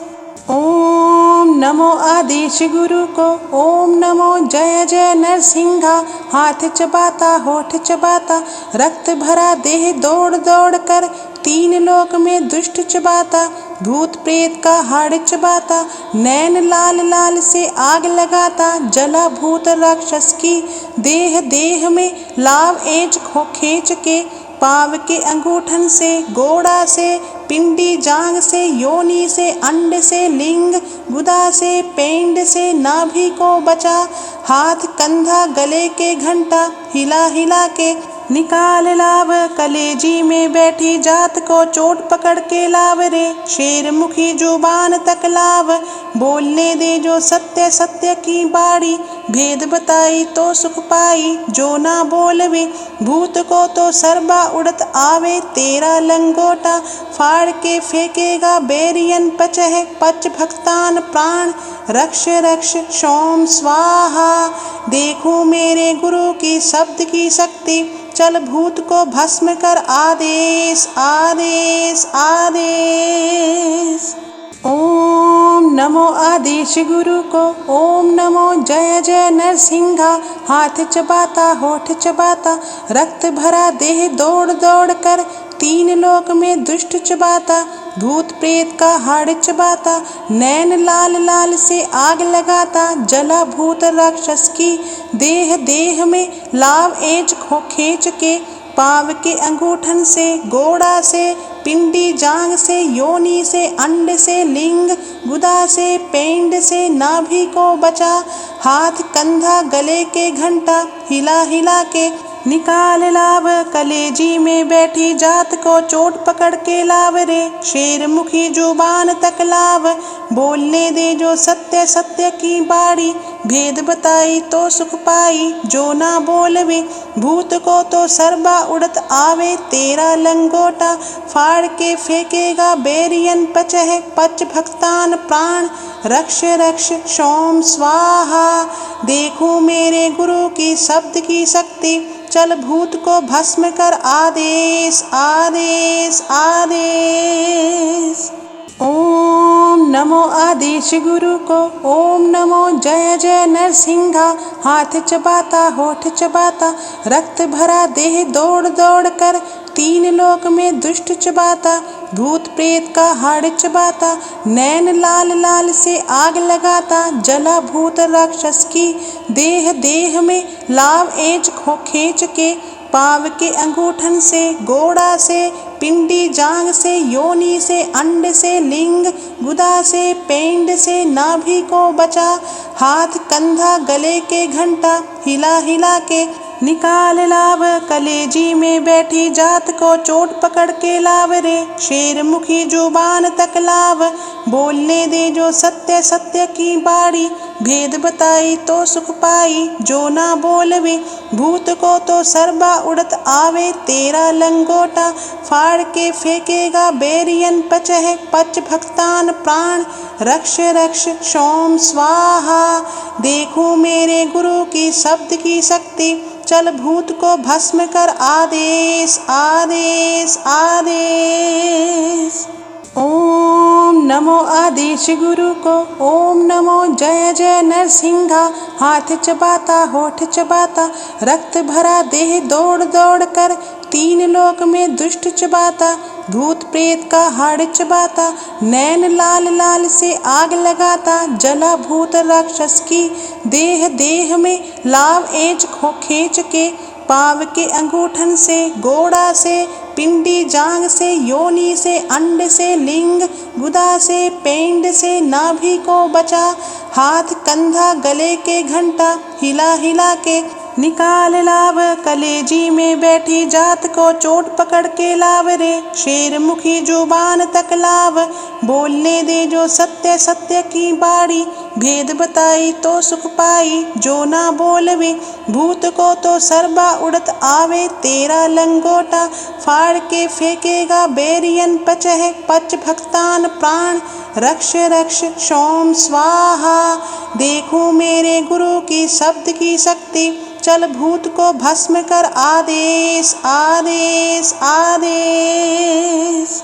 ओम नमो आदेश गुरु को, ओम नमो जय जय नरसिंहा। हाथ चबाता होठ चबाता, रक्त भरा देह दौड़ दौड़ कर, तीन लोक में दुष्ट चबाता, भूत प्रेत का हाड़ चबाता, नैन लाल लाल से आग लगाता, जला भूत राक्षस की देह देह में लाव एज खींच के, पाव के अंगूठन से, गोड़ा से, पिंडी जांग से, योनि से, अंड से, लिंग गुदा से, पेंड से, नाभि को बचा, हाथ कंधा गले के घंटा हिला हिला के निकाल लाव, कलेजी में बैठी जात को चोट पकड़ के लाव रे, शेर मुखी जुबान तक लाव, बोलने दे जो सत्य सत्य की बाड़ी, भेद बताई तो सुख पाई जो ना बोलवे, भूत को तो सर्बा उड़त आवे, तेरा लंगोटा फाड़ के फेंकेगा बैरियन पचह, पच भक्तान प्राण रक्ष रक्ष सोम स्वाहा। देखो मेरे गुरु की शब्द की शक्ति, चल भूत को भस्म कर आदेश आदेश आदेश। ओम नमो आदेश गुरु को, ओम नमो जय जय नरसिंहा। हाथ चबाता होठ चबाता, रक्त भरा देह दौड़ दौड़ कर, तीन लोक में दुष्ट चबाता, भूत प्रेत का हाड़ चबाता, नैन लाल लाल से आग लगाता, जला भूत राक्षस की देह देह में लाव एज खींच के, पाव के अंगूठन से, गोड़ा से, पिंडी जांग से, योनि से, अंड से, लिंग गुदा से, पेंड से, नाभि को बचा, हाथ कंधा गले के घंटा हिला हिला के निकाल लाव, कलेजी में बैठी जात को चोट पकड़ के लाव रे, शेर मुखी जुबान तक लाव, बोलने दे जो सत्य सत्य की बाड़ी, भेद बताई तो सुख पाई जो ना बोलवे, भूत को तो सर्बा उड़त आवे, तेरा लंगोटा फाड़ के फेंकेगा बैरियन पचह, पच भक्तान प्राण रक्ष रक्ष सोम स्वाहा। देखो मेरे गुरु की शब्द की शक्ति, चल भूत को भस्म कर आदेश आदेश आदेश। ओम नमो आदेश गुरु को, ओम नमो जय जय नरसिंहा। हाथ चबाता होठ चबाता, रक्त भरा देह दौड़ दौड़ कर, तीन लोक में दुष्ट चबाता, भूत प्रेत का हाड़ चबाता, नैन लाल लाल से आग लगाता, जला भूत राक्षस की देह देह में लाव एज खींच के, पाव के अंगूठन से, गोड़ा से, पिंडी जांग से, योनि से, अंड से, लिंग गुदा से, पेंड से, नाभि को बचा, हाथ कंधा गले के घंटा हिला हिला के निकाल लाव, कलेजी में बैठी जात को चोट पकड़ के लाव रे, शेर मुखी जुबान तक लाव, बोलने दे जो सत्य सत्य की बाड़ी, भेद बताई तो सुख पाई जो ना बोलवे, भूत को तो सर्बा उड़त आवे, तेरा लंगोटा फाड़ के फेंकेगा बैरियन पचह, पच भक्तान प्राण रक्ष रक्ष सोम स्वाहा। देखो मेरे गुरु की शब्द की शक्ति, चल भूत को भस्म कर आदेश आदेश आदेश। ओम नमो आदेश गुरु को, ओम नमो जय जय नरसिंहा। हाथ चबाता होठ चबाता, रक्त भरा देह दौड़ दौड़ कर, तीन लोक में दुष्ट चबाता, भूत प्रेत का हाड़ चबाता, नैन लाल लाल से आग लगाता, जला भूत राक्षस की देह देह में लाव एज खो खींच के, पाव के अंगूठन से, गोड़ा से, पिंडी जांग से, योनि से, अंड से, लिंग गुदा से, पेंड से, नाभि को बचा, हाथ कंधा गले के घंटा हिला हिला के निकाल लाव, कलेजी में बैठी जात को चोट पकड़ के लाव रे, शेर मुखी जुबान तक लाव, बोलने दे जो सत्य सत्य की बाड़ी, भेद बताई तो सुख पाई, जो ना बोलवे भूत को तो सरबा उड़त आवे, तेरा लंगोटा फाड़ के फेंकेगा बेरियन पचह, पच भक्तान प्राण रक्ष रक्ष सोम स्वाहा। देखो मेरे गुरु की शब्द की शक्ति, चल भूत को भस्म कर आदेश आदेश आदेश।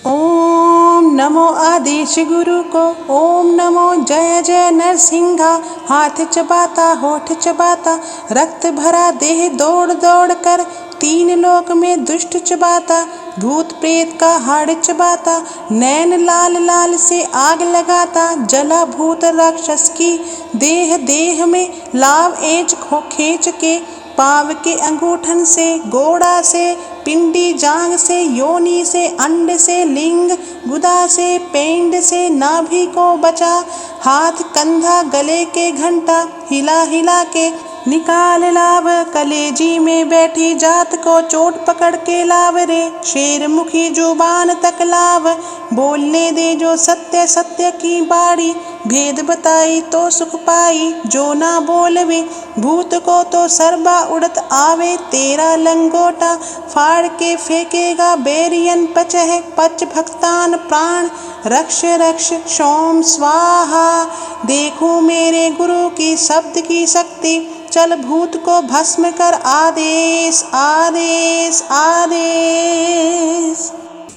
ओम नमो आदेश गुरु को, ओम नमो जय जय नरसिंहा। हाथ चबाता होठ चबाता, रक्त भरा देह दौड़ दौड़ कर, तीन लोक में दुष्ट चबाता, भूत प्रेत का हाड़ चबाता, नैन लाल लाल से आग लगाता, जला भूत राक्षस की देह देह में लाव एज खो खींच के, पाव के अंगूठन से, गोड़ा से, पिंडी जांग से, योनि से, अंड से, लिंग गुदा से, पेंड से, नाभि को बचा, हाथ कंधा गले के घंटा हिला हिला के निकाल लाव, कलेजी में बैठी जात को चोट पकड़ के लाव रे, शेर मुखी जुबान तक लाव, बोलने दे जो सत्य सत्य की बाड़ी, भेद बताई तो सुख पाई, जो ना बोलवे भूत को तो सरबा उड़त आवे, तेरा लंगोटा फाड़ के फेंकेगा बेरियन पचह, पच भक्तान प्राण रक्ष रक्ष सोम स्वाहा। देखो मेरे गुरु की शब्द की शक्ति, चल भूत को भस्म कर आदेश आदेश आदेश।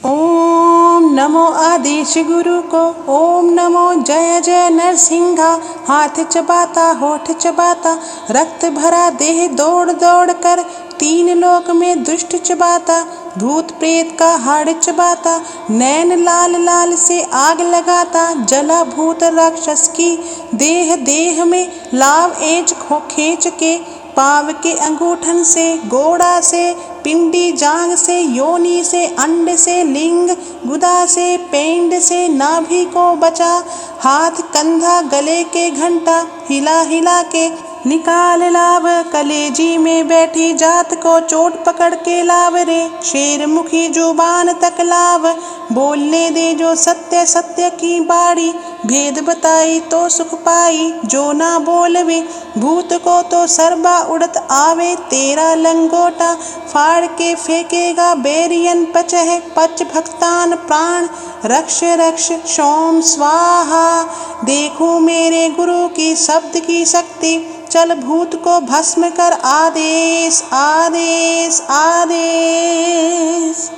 ओम नमो आदेश गुरु को, ओम नमो जय जय नरसिंहा। हाथ चबाता होठ चबाता, रक्त भरा देह दौड़ दौड़ कर, तीन लोक में दुष्ट चबाता, भूत प्रेत का हाड़ चबाता, नैन लाल लाल से आग लगाता, जला भूत राक्षस की देह देह में लाव एज खो खींच के, पाव के अंगूठन से, गोड़ा से, पिंडी जांग से, योनि से, अंड से, लिंग गुदा से, पेंड से, नाभि को बचा, हाथ कंधा गले के घंटा हिला हिला के निकाल लाव, कलेजी में बैठी जात को चोट पकड़ के लाव रे, शेर मुखी जुबान तक लाव, बोलने दे जो सत्य सत्य की बाड़ी, भेद बताई तो सुख पाई, जो ना बोलवे भूत को तो सरबा उड़त आवे, तेरा लंगोटा फाड़ के फेंकेगा बेरियन पचह, पच भक्तान प्राण रक्ष रक्ष सोम स्वाहा। देखो मेरे गुरु की शब्द की शक्ति, चल भूत को भस्म कर आदेश आदेश आदेश।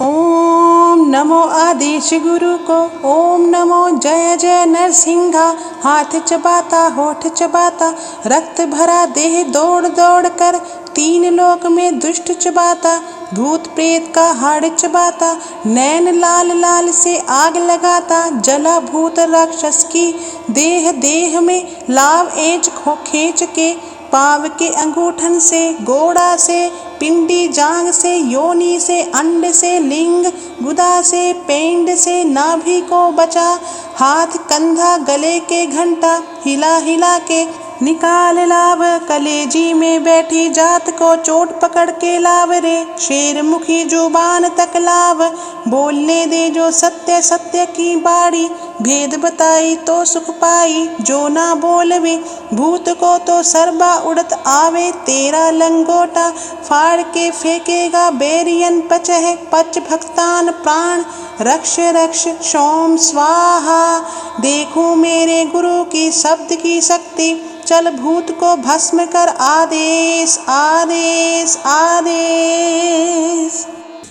ओम नमो आदेश गुरु को, ओम नमो जय जय नरसिंहा। हाथ चबाता होठ चबाता, रक्त भरा देह दौड़ दौड़ कर, तीन लोक में दुष्ट चबाता, भूत प्रेत का हाड़ चबाता, नैन लाल लाल से आग लगाता, जला भूत राक्षस की देह देह में लाव एज खो खींच के, पाव के अंगूठन से, गोड़ा से, पिंडी जांग से, योनि से, अंड से, लिंग गुदा से, पेंड से, नाभि को बचा, हाथ कंधा गले के घंटा हिला हिला के निकाल लाव, कलेजी में बैठी जात को चोट पकड़ के लाव रे, शेर मुखी जुबान तक लाव, बोलने दे जो सत्य सत्य की बाड़ी, भेद बताई तो सुख पाई, जो ना बोलवे भूत को तो सरबा उड़त आवे, तेरा लंगोटा फाड़ के फेंकेगा बेरियन पचह, पच भक्तान प्राण रक्ष रक्ष सोम स्वाहा। देखो मेरे गुरु की शब्द की शक्ति, चल भूत को भस्म कर आदेश आदेश आदेश।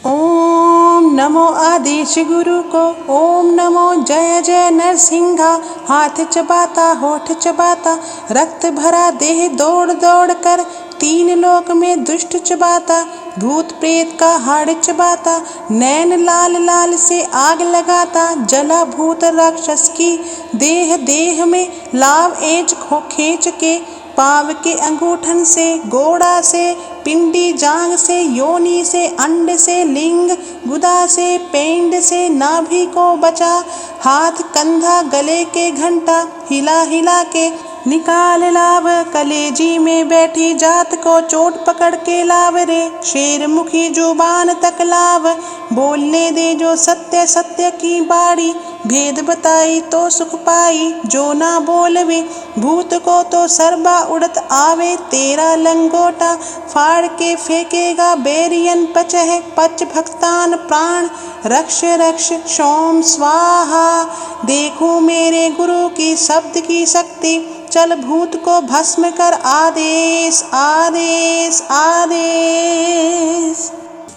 ओम नमो आदेश गुरु को, ओम नमो जय जय नरसिंहा। हाथ चबाता होठ चबाता, रक्त भरा देह दौड़ दौड़ कर, तीन लोक में दुष्ट चबाता, भूत प्रेत का हाड़ चबाता, नैन लाल लाल से आग लगाता, जला भूत राक्षस की देह देह में लाव एज खो खींच के, पाव के अंगूठन से, गोड़ा से, पिंडी जांग से, योनि से, अंड से, लिंग गुदा से, पेंड से, नाभि को बचा, हाथ कंधा गले के घंटा हिला हिला के निकाल लाव, कलेजी में बैठी जात को चोट पकड़ के लाव रे, शेर मुखी जुबान तक लाव, बोलने दे जो सत्य सत्य की बाड़ी, भेद बताई तो सुख पाई, जो ना बोलवे भूत को तो सरबा उड़त आवे, तेरा लंगोटा फाड़ के फेंकेगा बेरियन पचह, पच भक्तान प्राण रक्ष रक्ष सोम स्वाहा। देखो मेरे गुरु की शब्द की शक्ति, चल भूत को भस्म कर आदेश आदेश आदेश।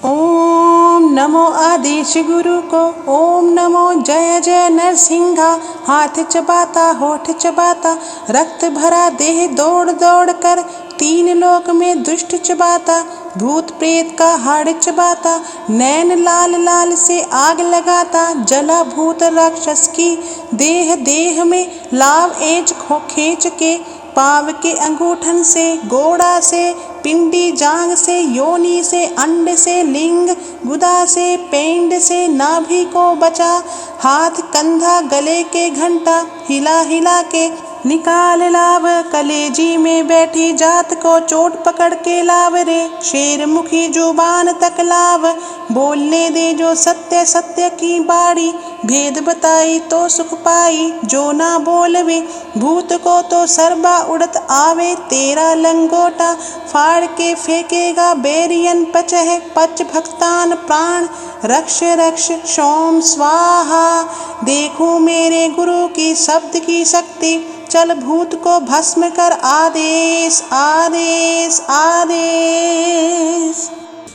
ओम नमो आदेश गुरु को, ओम नमो जय जय नरसिंहा। हाथ चबाता होठ चबाता, रक्त भरा देह दौड़ दौड़ कर, तीन लोक में दुष्ट चबाता, भूत प्रेत का हाड़ चबाता, नैन लाल लाल से आग लगाता, जला भूत राक्षस की देह देह में लाव एज खो खींच के, पाव के अंगूठन से, गोड़ा से, पिंडी जांग से, योनि से, अंड से, लिंग गुदा से, पेंड से, नाभि को बचा, हाथ कंधा गले के घंटा हिला हिला के निकाल लाव, कलेजी में बैठी जात को चोट पकड़ के लाव रे, शेर मुखी जुबान तक लाव, बोलने दे जो सत्य सत्य की बाड़ी, भेद बताई तो सुख पाई, जो ना बोलवे भूत को तो सरबा उड़त आवे, तेरा लंगोटा फाड़ के फेंकेगा बेरियन पचह, पच भक्तान प्राण रक्ष रक्ष सोम स्वाहा। देखो मेरे गुरु की शब्द की शक्ति, चल भूत को भस्म कर आदेश आदेश आदेश।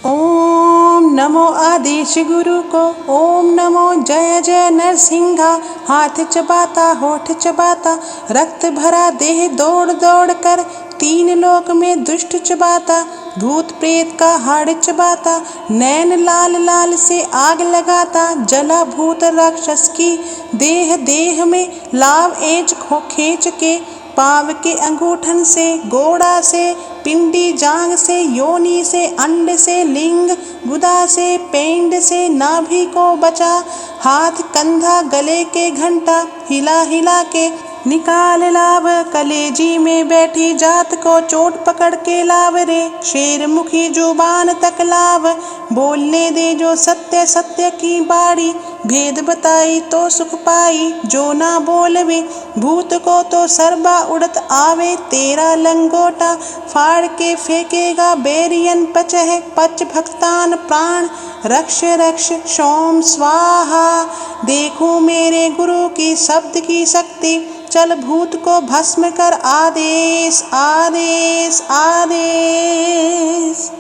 ओम नमो आदेश गुरु को, ओम नमो जय जय नरसिंहा। हाथ चबाता होठ चबाता, रक्त भरा देह दौड़ दौड़ कर, तीन लोक में दुष्ट चबाता, भूत प्रेत का हाड़ चबाता, नैन लाल लाल से आग लगाता, जला भूत राक्षस की देह देह में लाव एज खो खींच के, पाव के अंगूठन से, गोड़ा से, पिंडी जांग से, योनि से, अंड से, लिंग गुदा से, पेंड से, नाभि को बचा, हाथ कंधा गले के घंटा हिला हिला के निकाल लाव, कलेजी में बैठी जात को चोट पकड़ के लाव रे, शेर मुखी जुबान तक लाव, बोलने दे जो सत्य सत्य की बाड़ी, भेद बताई तो सुख पाई, जो ना बोलवे भूत को तो सरबा उड़त आवे, तेरा लंगोटा फाड़ के फेंकेगा बेरियन पचह, पच भक्तान प्राण रक्ष रक्ष सोम स्वाहा। देखो मेरे गुरु की शब्द की शक्ति, चल भूत को भस्म कर आदेश आदेश आदेश।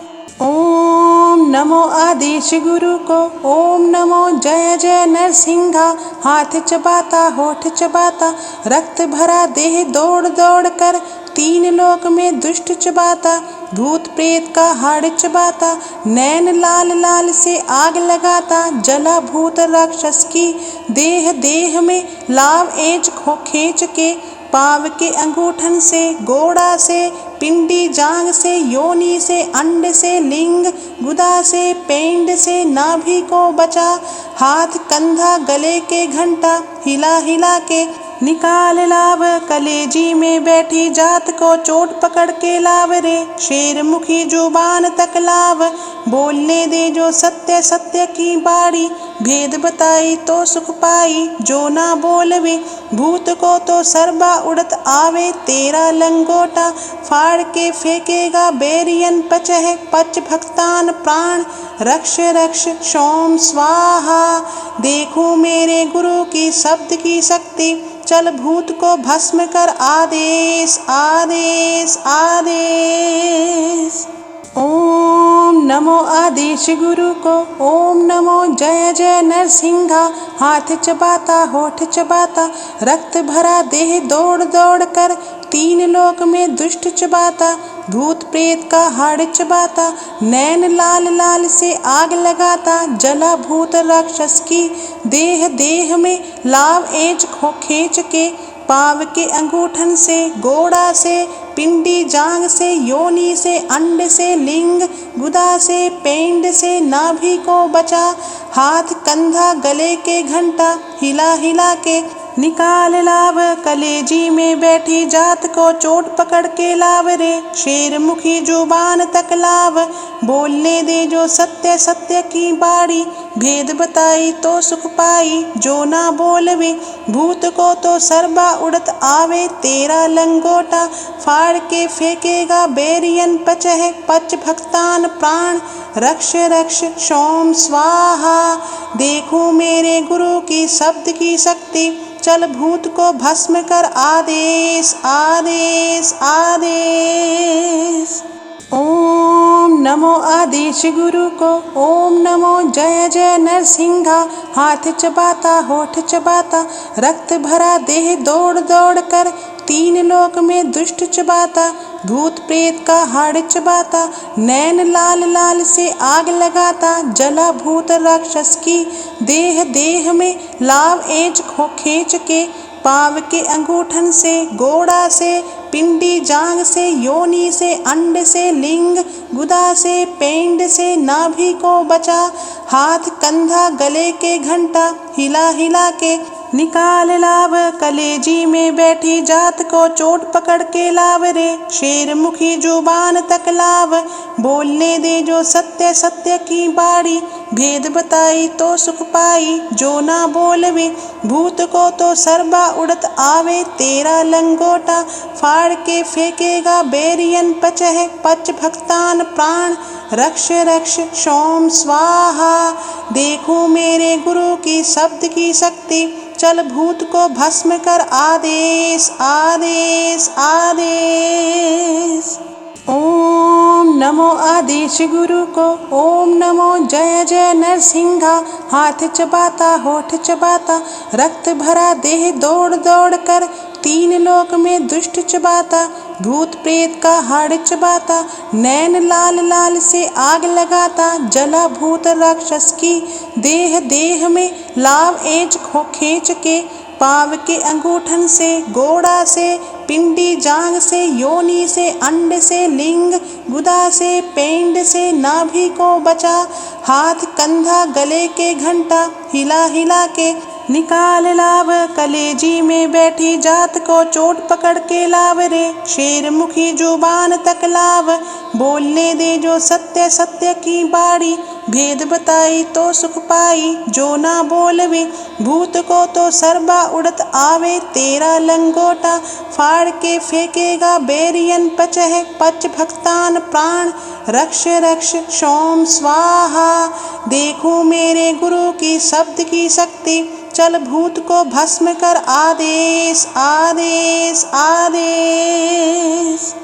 ओम नमो आदेश गुरु को, ओम नमो जय जय नरसिंहा। हाथ चबाता होठ चबाता, रक्त भरा देह दौड़ दौड़ कर, तीन लोक में दुष्ट चबाता, भूत प्रेत का हाड़ चबाता, नैन लाल लाल से आग लगाता, जला भूत राक्षस की देह देह में लाव एज खो खींच के, पाव के अंगूठन से, गोड़ा से, पिंडी जांग से, योनि से, अंड से, लिंग गुदा से, पेंड से, नाभि को बचा, हाथ कंधा गले के घंटा हिला हिला के निकाल लाव, कलेजी में बैठी जात को चोट पकड़ के लाव रे, शेर मुखी जुबान तक लाव, बोलने दे जो सत्य सत्य की बाड़ी, भेद बताई तो सुख पाई, जो ना बोलवे भूत को तो सरबा उड़त आवे, तेरा लंगोटा फाड़ के फेंकेगा बेरियन पचह, पच भक्तान प्राण रक्ष रक्ष सोम स्वाहा। देखो मेरे गुरु की शब्द की शक्ति, चल भूत को भस्म कर आदेश आदेश आदेश। ओम नमो आदेश गुरु को, ओम नमो जय जय नरसिंहा। हाथ चबाता होठ चबाता, रक्त भरा देह दौड़ दौड़ कर, तीन लोक में दुष्ट चबाता, भूत प्रेत का हाड़ चबाता, नैन लाल लाल से आग लगाता, जला भूत राक्षस की देह देह में लाव एज खींच के, पाव के अंगूठन से, गोड़ा से, पिंडी जांग से, योनि से, अंड से, लिंग गुदा से, पेंड से, नाभि को बचा, हाथ कंधा गले के घंटा हिला हिला के निकाल लाव, कलेजी में बैठी जात को चोट पकड़ के लाव रे, शेर मुखी जुबान तक लाव, बोलने दे जो सत्य सत्य की बाड़ी, भेद बताई तो सुख पाई, जो ना बोलवे भूत को तो सर्बा उड़त आवे, तेरा लंगोटा फाड़ के फेंकेगा बेरियन पचह, पच भक्तान प्राण रक्ष रक्ष सोम स्वाहा। देखो मेरे गुरु की शब्द की शक्ति, चल भूत को भस्म कर आदेश आदेश आदेश। ओम नमो आदेश गुरु को, ओम नमो जय जय नरसिंहा। हाथ चबाता होठ चबाता, रक्त भरा देह दौड़ दौड़ कर, तीन लोक में दुष्ट चबाता, भूत प्रेत का हाड़ चबाता, नैन लाल लाल से आग लगाता, जला भूत राक्षस की देह देह में लाव एज खींच के, पाव के अंगूठन से, गोड़ा से, पिंडी जांग से, योनि से, अंड से, लिंग गुदा से, पेंड से, नाभि को बचा, हाथ कंधा गले के घंटा हिला हिला के निकाल लाव, कलेजी में बैठी जात को चोट पकड़ के लाव रे, शेर मुखी जुबान तक लाव, बोलने दे जो सत्य सत्य की बाड़ी, भेद बताई तो सुख पाई, जो ना बोलवे भूत को तो सर्बा उड़त आवे, तेरा लंगोटा फाड़ के फेंकेगा बेरियन पचह, पच भक्तान प्राण रक्ष रक्ष सोम स्वाहा। देखो मेरे गुरु की शब्द की शक्ति, चल भूत को भस्म कर आदेश आदेश आदेश। ओम नमो आदेश गुरु को, ओम नमो जय जय नरसिंहा। हाथ चबाता होठ चबाता, रक्त भरा देह दौड़ दौड़ कर, तीन लोक में दुष्ट चबाता, भूत प्रेत का हाड़ चबाता, नैन लाल लाल से आग लगाता, जला भूत राक्षस की देह देह में लाव एज खींच के, पाव के अंगूठन से, गोड़ा से, पिंडी जांग से, योनि से, अंड से, लिंग गुदा से, पेंड से, नाभि को बचा, हाथ कंधा गले के घंटा हिला हिला के निकाल लाव, कलेजी में बैठी जात को चोट पकड़ के लाव रे, शेर मुखी जुबान तक लाव, बोलने दे जो सत्य सत्य की बाड़ी, भेद बताई तो सुख पाई, जो ना बोलवे भूत को तो सर्बा उड़त आवे, तेरा लंगोटा फाड़ के फेंकेगा बेरियन पचह, पच भक्तान प्राण रक्ष रक्ष सोम स्वाहा। देखो मेरे गुरु की शब्द की शक्ति, चल भूत को भस्म कर आदेश आदेश आदेश।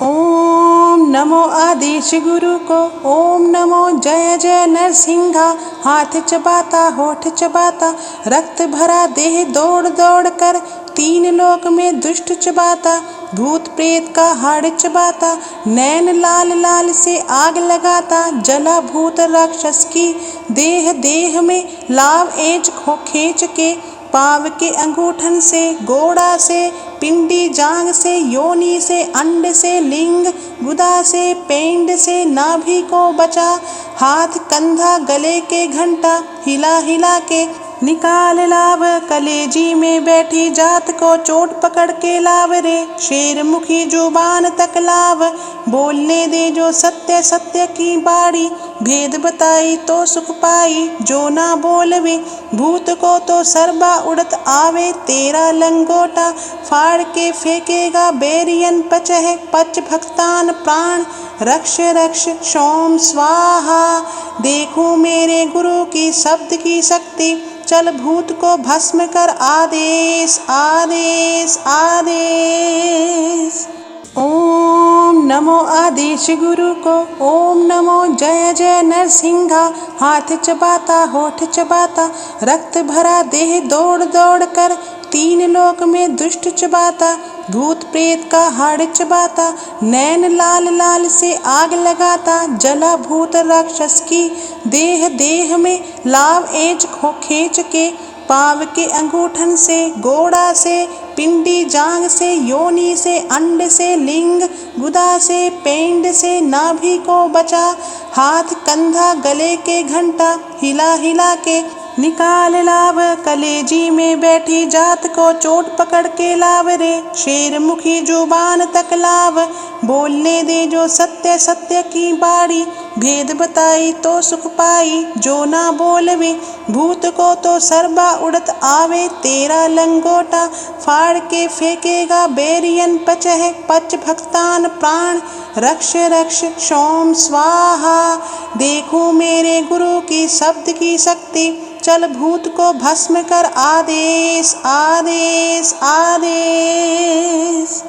ओम नमो आदेश गुरु को, ओम नमो जय जय नरसिंहा। हाथ चबाता होठ चबाता, रक्त भरा देह दौड़ दौड़ कर, तीन लोक में दुष्ट चबाता, भूत प्रेत का हाड़ चबाता, नैन लाल लाल से आग लगाता, जला भूत राक्षस की देह देह में लाव एज खींच के, पाव के अंगूठन से, गोड़ा से, पिंडी जांग से, योनि से, अंड से, लिंग गुदा से, पेंड से, नाभि को बचा, हाथ कंधा गले के घंटा हिला हिला के निकाल लाव, कलेजी में बैठी जात को चोट पकड़ के लाव रे, शेर मुखी जुबान तक लाव, बोलने दे जो सत्य सत्य की बाड़ी, भेद बताई तो सुख पाई, जो ना बोलवे भूत को तो सर्बा उड़त आवे, तेरा लंगोटा फाड़ के फेंकेगा बेरियन पचह, पच भक्तान प्राण रक्ष रक्ष सोम स्वाहा। देखो मेरे गुरु की शब्द की शक्ति, चल भूत को भस्म कर आदेश आदेश आदेश। ओम नमो आदेश गुरु को, ओम नमो जय जय नरसिंहा। हाथ चबाता होठ चबाता, रक्त भरा देह दौड़ दौड़ कर, तीन लोक में दुष्ट चबाता, भूत प्रेत का हाड़ चबाता, नैन लाल लाल से आग लगाता, जला भूत राक्षस की देह देह में लाव एज खींच के, पाव के अंगूठन से, गोड़ा से, पिंडी जांग से, योनि से, अंड से, लिंग गुदा से, पेंड से, नाभि को बचा, हाथ कंधा गले के घंटा हिला हिला के निकाल लाव, कलेजी में बैठी जात को चोट पकड़ के लाव रे, शेर मुखी जुबान तक लाव, बोलने दे जो सत्य सत्य की बाड़ी, भेद बताई तो सुख पाई, जो ना बोलवे भूत को तो सर्बा उड़त आवे, तेरा लंगोटा फाड़ के फेंकेगा बेरियन पचह, पच भक्तान प्राण रक्ष रक्ष सोम स्वाहा। देखो मेरे गुरु की शब्द की शक्ति, चल भूत को भस्म कर आदेश आदेश आदेश।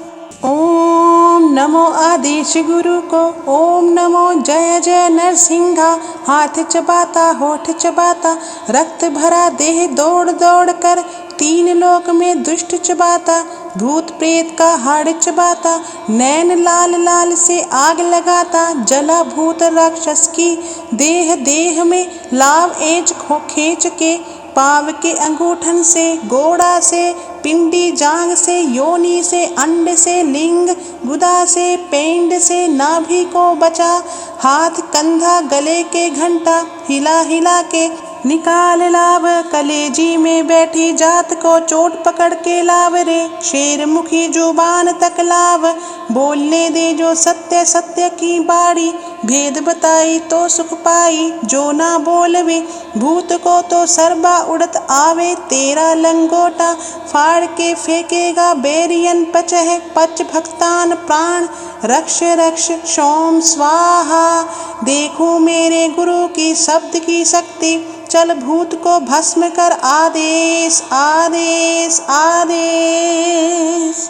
ओम नमो आदेश गुरु को, ओम नमो जय जय नरसिंहा। हाथ चबाता होठ चबाता, रक्त भरा देह दौड़ दौड़ कर, तीन लोक में दुष्ट चबाता, भूत प्रेत का हाड़ चबाता, नैन लाल लाल से आग लगाता, जला भूत राक्षस की देह देह में लाव एज खींच के, पाव के अंगूठन से, गोड़ा से, पिंडी जांग से, योनि से, अंड से, लिंग गुदा से, पेंड से, नाभि को बचा, हाथ कंधा गले के घंटा हिला हिला के निकाल लाव, कलेजी में बैठी जात को चोट पकड़ के लाव रे, शेर मुखी जुबान तक लाव, बोलने दे जो सत्य सत्य की बाड़ी, भेद बताई तो सुख पाई, जो ना बोलवे भूत को तो सर्बा उड़त आवे, तेरा लंगोटा फाड़ के फेंकेगा बेरियन पचह, पच भक्तान प्राण रक्ष रक्ष सोम स्वाहा। देखो मेरे गुरु की शब्द की शक्ति, चल भूत को भस्म कर आदेश आदेश आदेश।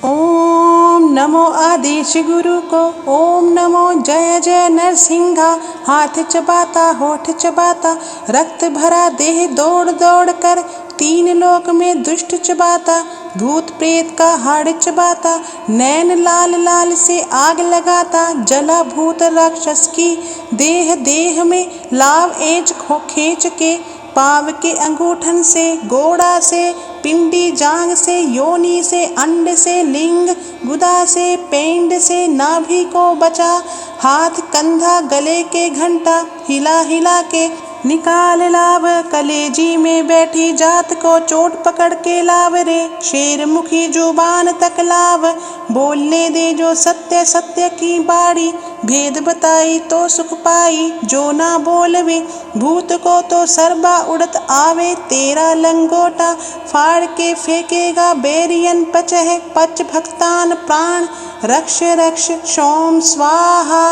ओम नमो आदेश गुरु को, ओम नमो जय जय नरसिंहा। हाथ चबाता होठ चबाता, रक्त भरा देह दौड़ दौड़ कर, तीन लोक में दुष्ट चबाता, भूत प्रेत का हाड़ चबाता, नैन लाल लाल से आग लगाता, जला भूत राक्षस की देह देह में लाव एज खींच के, पाव के अंगूठन से, गोड़ा से, पिंडी जांग से, योनि से, अंड से, लिंग गुदा से, पेंड से, नाभि को बचा, हाथ कंधा गले के घंटा हिला हिला के निकाल लाव, कलेजी में बैठी जात को चोट पकड़ के लाव रे, शेर मुखी जुबान तक लाव, बोलने दे जो सत्य सत्य की बाड़ी, भेद बताई तो सुख पाई, जो ना बोलवे भूत को तो सर्बा उड़त आवे, तेरा लंगोटा फाड़ के फेंकेगा बेरियन पचह, पच भक्तान प्राण रक्ष रक्ष सोम स्वाहा।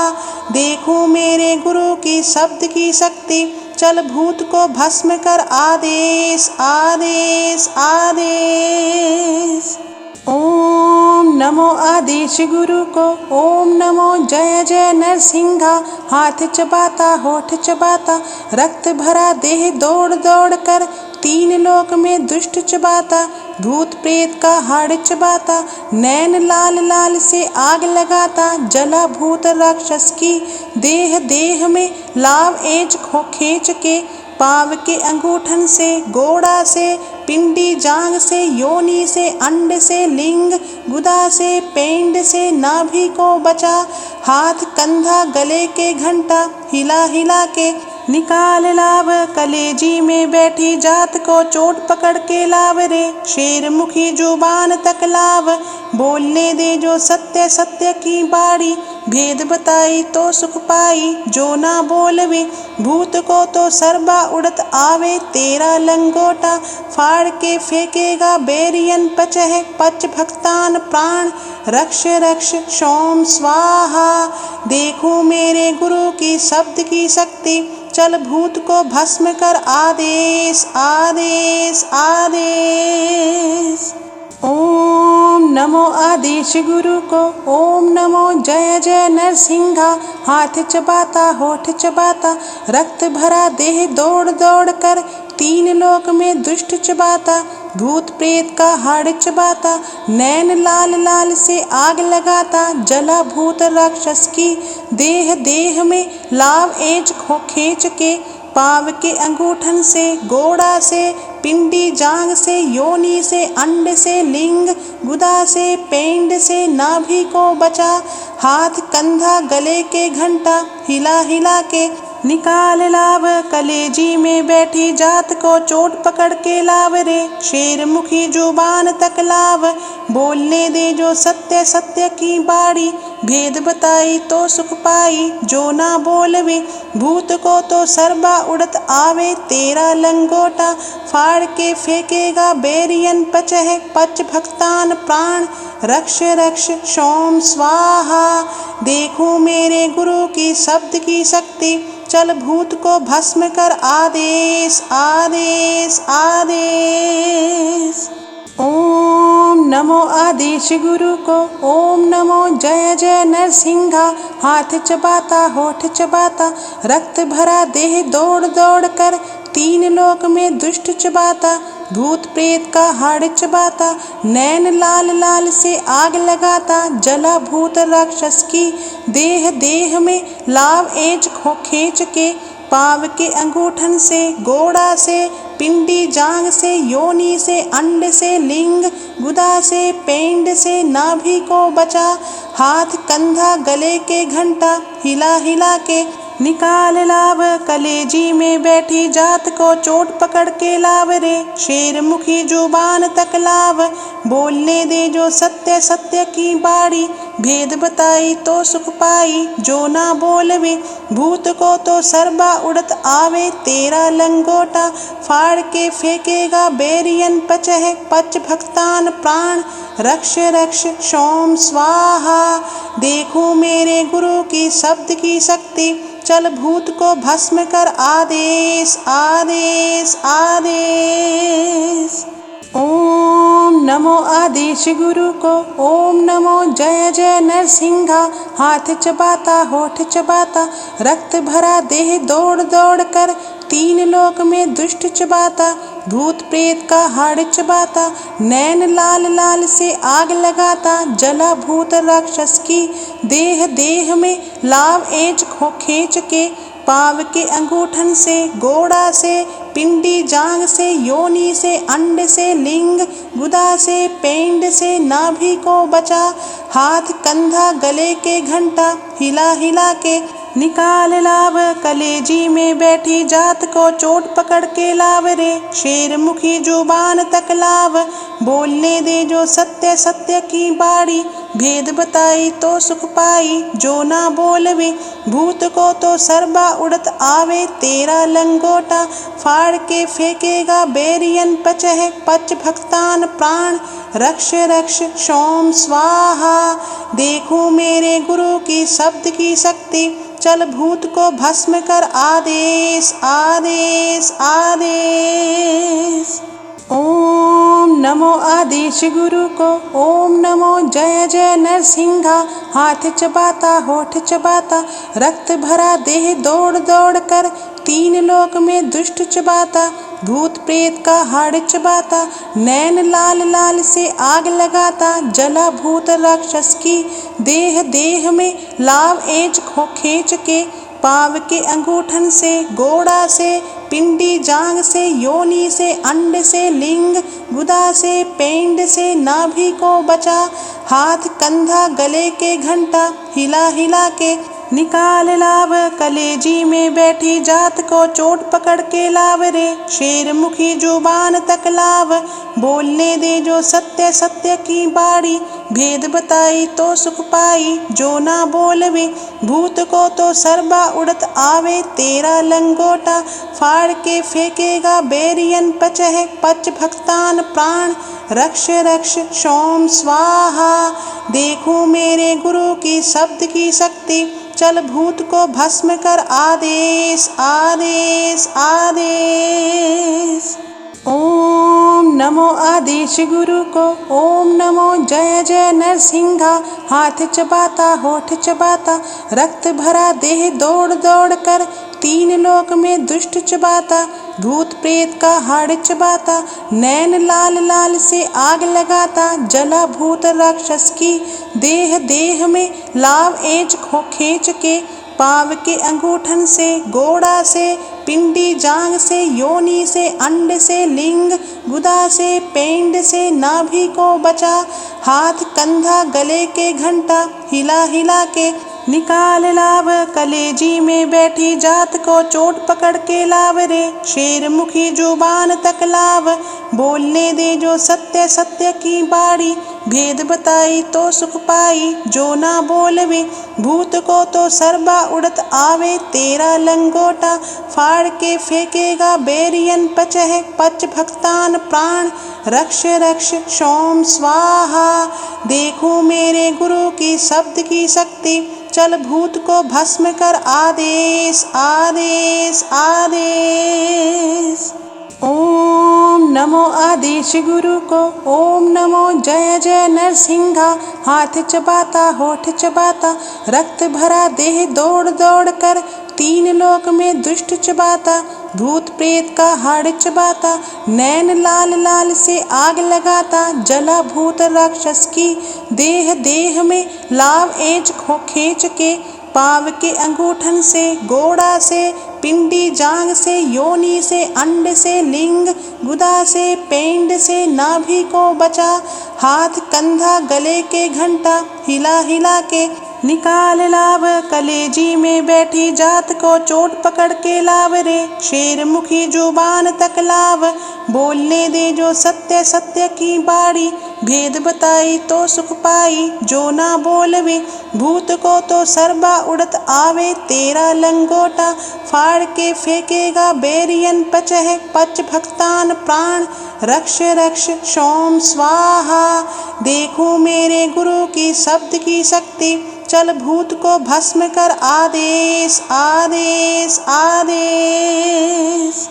देखो मेरे गुरु की शब्द की शक्ति, चल भूत को भस्म कर आदेश आदेश आदेश। ओम नमो आदेश गुरु को, ओम नमो जय जय नरसिंहा। हाथ चबाता होठ चबाता, रक्त भरा देह दौड़ दौड़ कर, तीन लोक में दुष्ट चबाता, भूत प्रेत का हाड़ चबाता, नैन लाल लाल से आग लगाता, जला भूत राक्षस की देह देह में लाव एज खींच के, पाव के अंगूठन से, गोड़ा से, पिंडी जांग से, योनि से, अंड से, लिंग गुदा से, पेंड से, नाभि को बचा, हाथ कंधा गले के घंटा हिला हिला के निकाल लाव, कलेजी में बैठी जात को चोट पकड़ के लाव रे, शेर मुखी जुबान तक लाव, बोलने दे जो सत्य सत्य की बाड़ी, भेद बताई तो सुख पाई, जो ना बोलवे भूत को तो सर्बा उड़त आवे, तेरा लंगोटा फाड़ के फेंकेगा बेरियन पचह, पच भक्तान प्राण रक्ष रक्ष सोम स्वाहा। देखो मेरे गुरु की शब्द की शक्ति, चल भूत को भस्म कर आदेश आदेश आदेश। ओम नमो नमो आदेश गुरु को। ओम नमो जय जय नरसिंहा। हाथ चबाता होठ चबाता, रक्त भरा देह दौड़ दौड़ कर, तीन लोक में दुष्ट चबाता, भूत प्रेत का हाड़ चबाता, नैन लाल लाल से आग लगाता, जला भूत राक्षस की देह देह में लाव एज खो खींच के, पाव के अंगूठन से, गोड़ा से, पिंडी जांग से, योनि से, अंड से, लिंग गुदा से, पेंड से, नाभि को बचा, हाथ कंधा गले के घंटा हिला हिला के निकाल लाव, कलेजी में बैठी जात को चोट पकड़ के लाव रे, शेर मुखी जुबान तक लाव, बोलने दे जो सत्य सत्य की बाड़ी, भेद बताई तो सुख पाई, जो ना बोलवे भूत को तो सरबा उड़त आवे, तेरा लंगोटा फाड़ के फेंकेगा बेरियन पचह, पच भक्तान प्राण रक्ष रक्ष सोम स्वाहा। देखूं मेरे गुरु की शब्द की शक्ति, चल भूत को भस्म कर आदेश आदेश आदेश। ओम नमो आदेश गुरु को। ओम नमो जय जय नरसिंहा। हाथ चबाता होठ चबाता, रक्त भरा देह दौड़ दौड़ कर, तीन लोक में दुष्ट चबाता, भूत प्रेत का हाड़ चबाता, नैन लाल लाल से आग लगाता, जला भूत राक्षस की देह देह में लाव एज खो खींच के, पाव के अंगूठन से, गोड़ा से, पिंडी जांग से, योनि से, अंड से, लिंग गुदा से, पेंड से, नाभि को बचा, हाथ कंधा गले के घंटा हिला हिला के निकाल लाव, कलेजी में बैठी जात को चोट पकड़ के लाव रे, शेर मुखी जुबान तक लाव, बोलने दे जो सत्य सत्य की बाड़ी, भेद बताई तो सुख पाई, जो ना बोलवे भूत को तो सरबा उड़त आवे, तेरा लंगोटा फाड़ के फेंकेगा बेरियन पचह, पच भक्तान प्राण रक्ष रक्ष सोम स्वाहा। देखूं मेरे गुरु की शब्द की शक्ति, चल भूत को भस्म कर आदेश आदेश आदेश। ओम नमो आदेश गुरु को। ओम नमो जय जय नरसिंहा। हाथ चबाता होठ चबाता, रक्त भरा देह दौड़ दौड़ कर, तीन लोक में दुष्ट चबाता, भूत प्रेत का हाड़ चबाता, नैन लाल लाल से आग लगाता, जला भूत राक्षस की देह देह में लाव एज खो खींच के, पाव के अंगूठन से, गोड़ा से, पिंडी जांग से, योनि से, अंड से, लिंग गुदा से, पेंड से, नाभि को बचा, हाथ कंधा गले के घंटा हिला हिला के निकाल लाव, कलेजी में बैठी जात को चोट पकड़ के लाव रे, शेर मुखी जुबान तक लाव, बोलने दे जो सत्य सत्य की बाड़ी, भेद बताई तो सुख पाई, जो ना बोलवे भूत को तो सरबा उड़त आवे, तेरा लंगोटा फाड़ के फेंकेगा बेरियन पचह, पच भक्तान प्राण रक्ष रक्ष सोम स्वाहा। देखूं मेरे गुरु की शब्द की शक्ति, चल भूत को भस्म कर आदेश आदेश आदेश। ओम नमो आदेश गुरु को। ओम नमो जय जय नरसिंहा। हाथ चबाता होठ चबाता, रक्त भरा देह दौड़ दौड़ कर, तीन लोक में दुष्ट चबाता, भूत प्रेत का हाड़ चबाता, नैन लाल लाल से आग लगाता, जला भूत राक्षस की देह देह में लाव एज खो खींच के, पाव के अंगूठन से, गोड़ा से, पिंडी जांग से, योनि से, अंड से, लिंग गुदा से, पेंड से, नाभि को बचा, हाथ कंधा गले के घंटा हिला हिला के निकाल लाव, कलेजी में बैठी जात को चोट पकड़ के लाव रे, शेर मुखी जुबान तक लाव, बोलने दे जो सत्य सत्य की बाड़ी, भेद बताई तो सुख पाई, जो ना बोलवे भूत को तो सरबा उड़त आवे, तेरा लंगोटा फाड़ के फेंकेगा बेरियन पचह, पच भक्तान प्राण रक्ष रक्ष सोम स्वाहा। देखूं मेरे गुरु की शब्द की शक्ति, चल भूत को भस्म कर आदेश आदेश आदेश। ओम नमो आदेश गुरु को, ओम नमो जय जय नरसिंहा। हाथ चबाता होठ चबाता, रक्त भरा देह दौड़ दौड़ कर, तीन लोक में दुष्ट चबाता, भूत प्रेत का हाड़ चबाता, नैन लाल लाल से आग लगाता, जला भूत राक्षस की देह देह में लाव एज खींच के, पाव के अंगूठन से, गोड़ा से, पिंडी जांग से, योनि से, अंड से, लिंग गुदा से, पेंड से, नाभि को बचा, हाथ कंधा गले के घंटा हिला हिला के निकाल लाव, कलेजी में बैठी जात को चोट पकड़ के लाव रे, शेर मुखी जुबान तक लाव, बोलने दे जो सत्य सत्य की बाड़ी, भेद बताई तो सुख पाई, जो ना बोलवे भूत को तो सर्बा उड़त आवे, तेरा लंगोटा फाड़ के फेंकेगा बेरियन पचह, पच भक्तान प्राण रक्ष रक्ष सोम स्वाहा। देखो मेरे गुरु की शब्द की शक्ति, चल भूत को भस्म कर आदेश आदेश आदेश। ओम नमो आदेश गुरु को, ओम नमो जय जय नरसिंहा। हाथ चबाता होठ चबाता, रक्त भरा देह दौड़ दौड़ कर, तीन लोक में दुष्ट चबाता, भूत प्रेत का हाड़ चबाता, नैन लाल लाल से आग लगाता, जला भूत राक्षस की देह देह में लाव एज खींच के, पाव के अंगूठन से, गोड़ा से, पिंडी जांग से, योनि से, अंड से, लिंग गुदा से, पेंड से, नाभि को बचा, हाथ कंधा गले के घंटा हिला हिला के निकाल लाव, कलेजी में बैठी जात को चोट पकड़ के लाव रे, शेर मुखी जुबान तक लाव, बोलने दे जो सत्य सत्य की बाड़ी, भेद बताई तो सुख पाई, जो ना बोलवे भूत को तो सर्बा उड़त आवे, तेरा लंगोटा फाड़ के फेंकेगा बेरियन पचह, पच भक्तान प्राण रक्ष रक्ष सोम स्वाहा। देखो मेरे गुरु की शब्द की शक्ति, चल भूत को भस्म कर आदेश आदेश आदेश।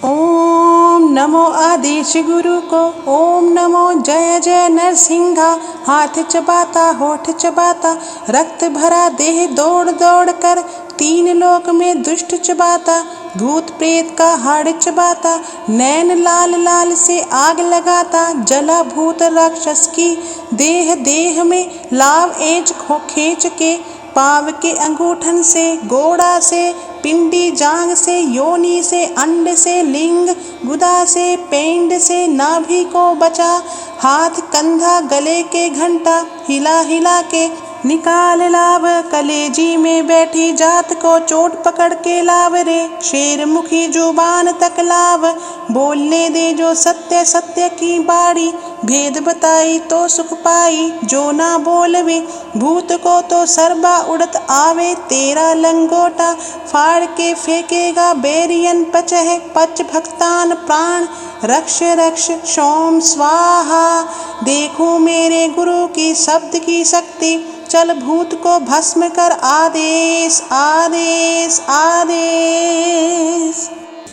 ओम नमो आदेश गुरु को, ओम नमो जय जय नरसिंहा। हाथ चबाता होठ चबाता, रक्त भरा देह दौड़ दौड़ कर, तीन लोक में दुष्ट चबाता, भूत प्रेत का हाड़ चबाता, नैन लाल लाल से आग लगाता, जला भूत राक्षस की देह देह में लाव एज खींच के, पाव के अंगूठन से, गोड़ा से, पिंडी जांग से, योनि से, अंड से, लिंग गुदा से, पेंड से, नाभि को बचा, हाथ कंधा गले के घंटा हिला हिला के निकाल लाव, कलेजी में बैठी जात को चोट पकड़ के लाव रे, शेर मुखी जुबान तक लाव, बोलने दे जो सत्य सत्य की बाड़ी, भेद बताई तो सुख पाई, जो ना बोलवे भूत को तो सर्बा उड़त आवे, तेरा लंगोटा फाड़ के फेंकेगा बेरियन पचह, पच भक्तान प्राण रक्ष रक्ष सोम स्वाहा। देखो मेरे गुरु की शब्द की शक्ति, चल भूत को भस्म कर आदेश आदेश आदेश।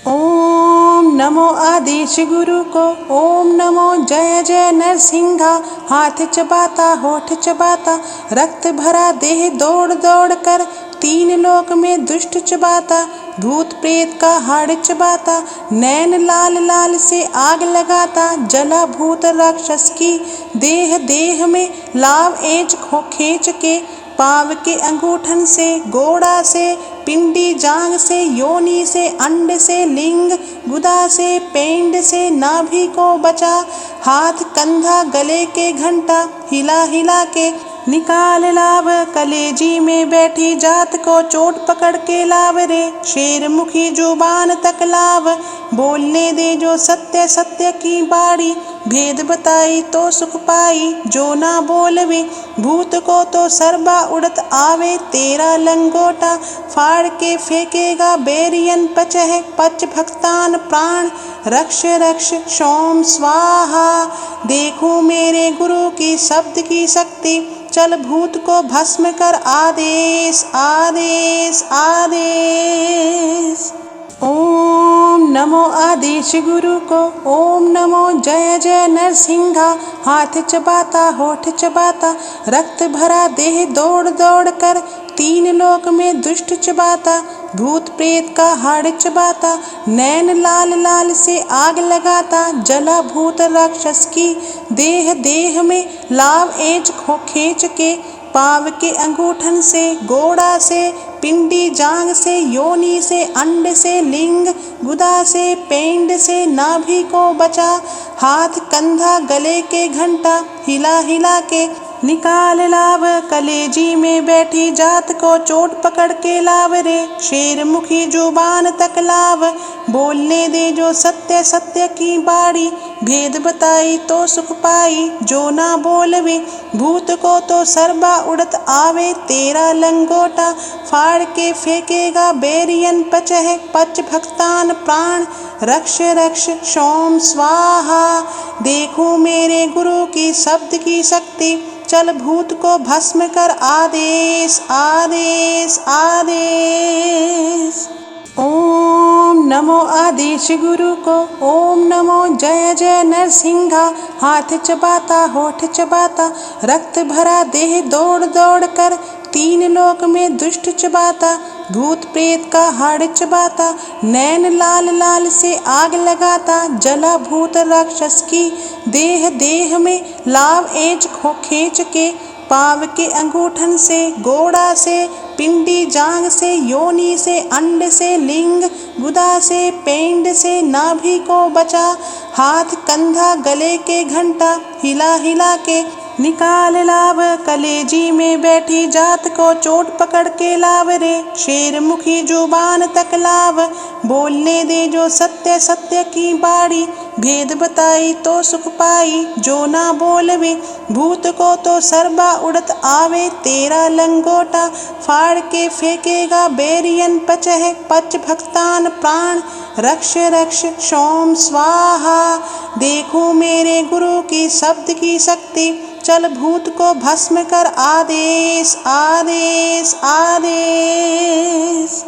ओम नमो आदेश गुरु को, ओम नमो जय जय नरसिंहा। हाथ चबाता होठ चबाता, रक्त भरा देह दौड़ दौड़ कर, तीन लोक में दुष्ट चबाता, भूत प्रेत का हाड़ चबाता, नैन लाल लाल से आग लगाता, जला भूत राक्षस की देह देह में लाव एज खींच के, पाव के अंगूठन से, गोड़ा से, पिंडी जांग से, योनि से, अंड से, लिंग गुदा से, पेंड से, नाभि को बचा, हाथ कंधा गले के घंटा हिला हिला के निकाल लाव, कलेजी में बैठी जात को चोट पकड़ के लाव रे, शेर मुखी जुबान तक लाव, बोलने दे जो सत्य सत्य की बाड़ी, भेद बताई तो सुख पाई, जो ना बोलवे भूत को तो सर्बा उड़त आवे, तेरा लंगोटा फाड़ के फेंकेगा बेरियन पचह, पच भक्तान प्राण रक्ष रक्ष सोम स्वाहा। देखो मेरे गुरु की शब्द की शक्ति, चल भूत को भस्म कर आदेश आदेश आदेश। ओम नमो आदेश गुरु को, ओम नमो जय जय नरसिंहा। हाथ चबाता होठ चबाता, रक्त भरा देह दौड़ दौड़ कर, तीन लोक में दुष्ट चबाता, भूत प्रेत का हाड़ चबाता, नैन लाल लाल से आग लगाता, जला भूत राक्षस की देह देह में लाव एज खो खींच के, पाव के अंगूठन से, गोड़ा से, पिंडी जांग से, योनि से, अंड से, लिंग गुदा से, पेंड से, नाभि को बचा, हाथ कंधा गले के घंटा हिला हिला के निकाल लाव, कलेजी में बैठी जात को चोट पकड़ के लाव रे, शेर मुखी जुबान तक लाव, बोलने दे जो सत्य सत्य की बाड़ी, भेद बताई तो सुख पाई, जो ना बोलवे भूत को तो सरबा उड़त आवे, तेरा लंगोटा फाड़ के फेंकेगा बेरियन पचह, पच भक्तान प्राण रक्ष रक्ष सोम स्वाहा। देखो मेरे गुरु की शब्द की शक्ति, चल भूत को भस्म कर आदेश आदेश आदेश। ओम नमो आदेश गुरु को, ओम नमो जय जय नरसिंहा। हाथ चबाता होठ चबाता, रक्त भरा देह दौड़ दौड़ कर, तीन लोक में दुष्ट चबाता, भूत प्रेत का हाड़ चबाता, नैन लाल लाल से आग लगाता, जला भूत राक्षस की देह देह में लाव एज खो खींच के, पाव के अंगूठन से, गोड़ा से, पिंडी जांग से, योनि से, अंड से, लिंग गुदा से, पेंड से, नाभि को बचा, हाथ कंधा गले के घंटा हिला हिला के निकाल लाव, कलेजी में बैठी जात को चोट पकड़ के लाव रे, शेर मुखी जुबान तक लाव, बोलने दे जो सत्य सत्य की बाड़ी, भेद बताई तो सुख पाई, जो ना बोलवे भूत को तो सरबा उड़त आवे, तेरा लंगोटा फाड़ के फेंकेगा बेरियन पचह, पच भक्तान प्राण रक्ष रक्ष सोम स्वाहा। देखो मेरे गुरु की शब्द की शक्ति, चल भूत को भस्म कर आदेश आदेश आदेश।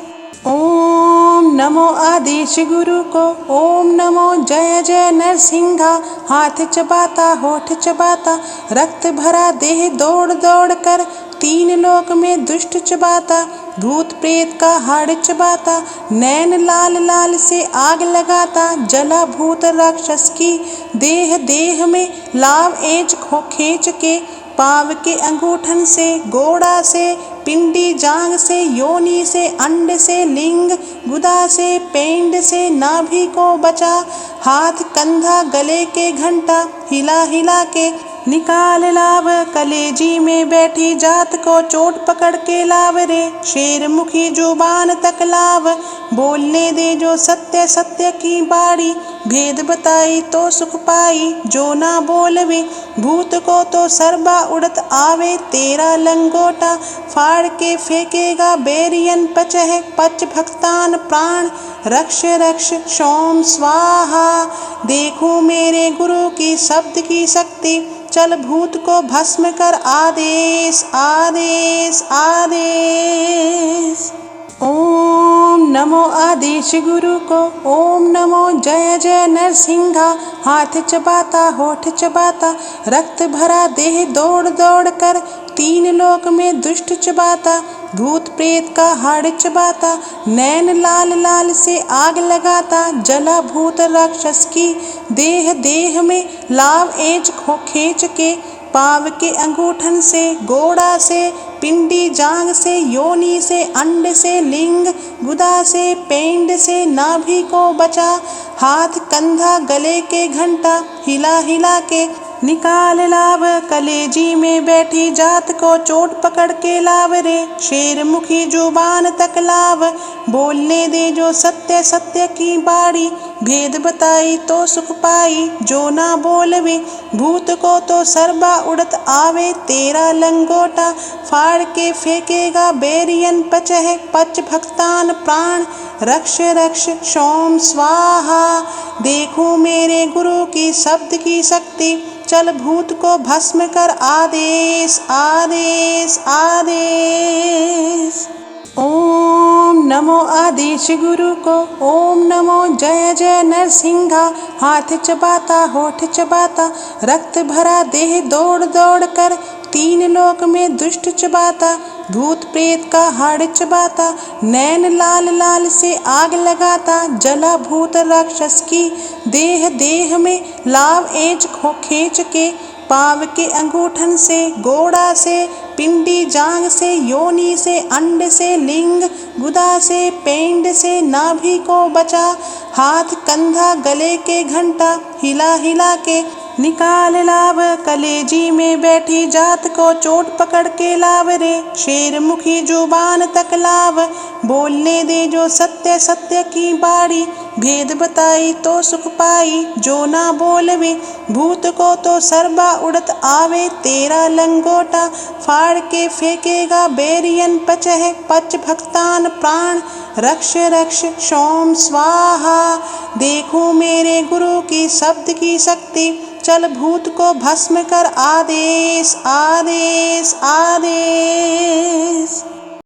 ओम नमो आदेश गुरु को, ओम नमो जय जय नरसिंहा। हाथ चबाता होठ चबाता, रक्त भरा देह दौड़ दौड़ कर, तीन लोक में दुष्ट चबाता, भूत प्रेत का हाड़ चबाता, नैन लाल लाल से आग लगाता, जला भूत राक्षस की देह देह में लाव एज खो खींच के, पाव के अंगूठन से, गोड़ा से, पिंडी जांग से, योनि से, अंड से, लिंग गुदा से, पेंड से, नाभि को बचा, हाथ कंधा गले के घंटा हिला हिला के निकाल लाव, कलेजी में बैठी जात को चोट पकड़ के लाव रे, शेर मुखी जुबान तक लाव, बोलने दे जो सत्य सत्य की बाड़ी, भेद बताई तो सुख पाई, जो ना बोलवे भूत को तो सरबा उड़त आवे, तेरा लंगोटा फाड़ के फेंकेगा बेरियन पचह, पच भक्तान प्राण रक्ष रक्ष सोम स्वाहा। देखो मेरे गुरु की शब्द की शक्ति, चल भूत को भस्म कर आदेश आदेश आदेश। ओम नमो आदेश गुरु को, ओम नमो जय जय नरसिंहा। हाथ चबाता होठ चबाता, रक्त भरा देह दौड़ दौड़ कर, तीन लोक में दुष्ट चबाता, भूत प्रेत का हाड़ चबाता, नैन लाल लाल से आग लगाता, जला भूत राक्षस की देह देह में लाव एज खो खींच के, पाव के अंगूठन से, गोड़ा से, पिंडी जांग से, योनि से, अंड से, लिंग गुदा से, पेंड से, नाभि को बचा, हाथ कंधा गले के घंटा हिला हिला के निकाल लाव, कलेजी में बैठी जात को चोट पकड़ के लाव रे, शेर मुखी जुबान तक लाव, बोलने दे जो सत्य सत्य की बाड़ी, भेद बताई तो सुख पाई, जो ना बोलवे भूत को तो सरबा उड़त आवे, तेरा लंगोटा फाड़ के फेंकेगा बेरियन पचह, पच भक्तान प्राण रक्ष रक्ष सोम स्वाहा। देखो मेरे गुरु की शब्द की शक्ति, चल भूत को भस्म कर आदेश आदेश आदेश। ओम नमो आदेश गुरु को, ओम नमो जय जय नरसिंहा। हाथ चबाता होठ चबाता, रक्त भरा देह दौड़ दौड़ कर, तीन लोक में दुष्ट चबाता, भूत प्रेत का हाड़ चबाता, नैन लाल लाल से आग लगाता, जला भूत राक्षस की देह देह में लाव एज खींच के, पाव के अंगूठन से, गोड़ा से, पिंडी जांग से, योनि से, अंड से, लिंग गुदा से, पेंड से, नाभि को बचा, हाथ कंधा गले के घंटा हिला हिला के निकाल लाव, कलेजी में बैठी जात को चोट पकड़ के लाव रे, शेर मुखी जुबान तक लाव, बोलने दे जो सत्य सत्य की बाड़ी, भेद बताई तो सुख पाई, जो ना बोलवे भूत को तो सरबा उड़त आवे, तेरा लंगोटा फाड़ के फेंकेगा बेरियन पचह, पच भक्तान प्राण रक्ष रक्ष सोम स्वाहा। देखो मेरे गुरु की शब्द की शक्ति, चल भूत को भस्म कर, आदेश आदेश आदेश।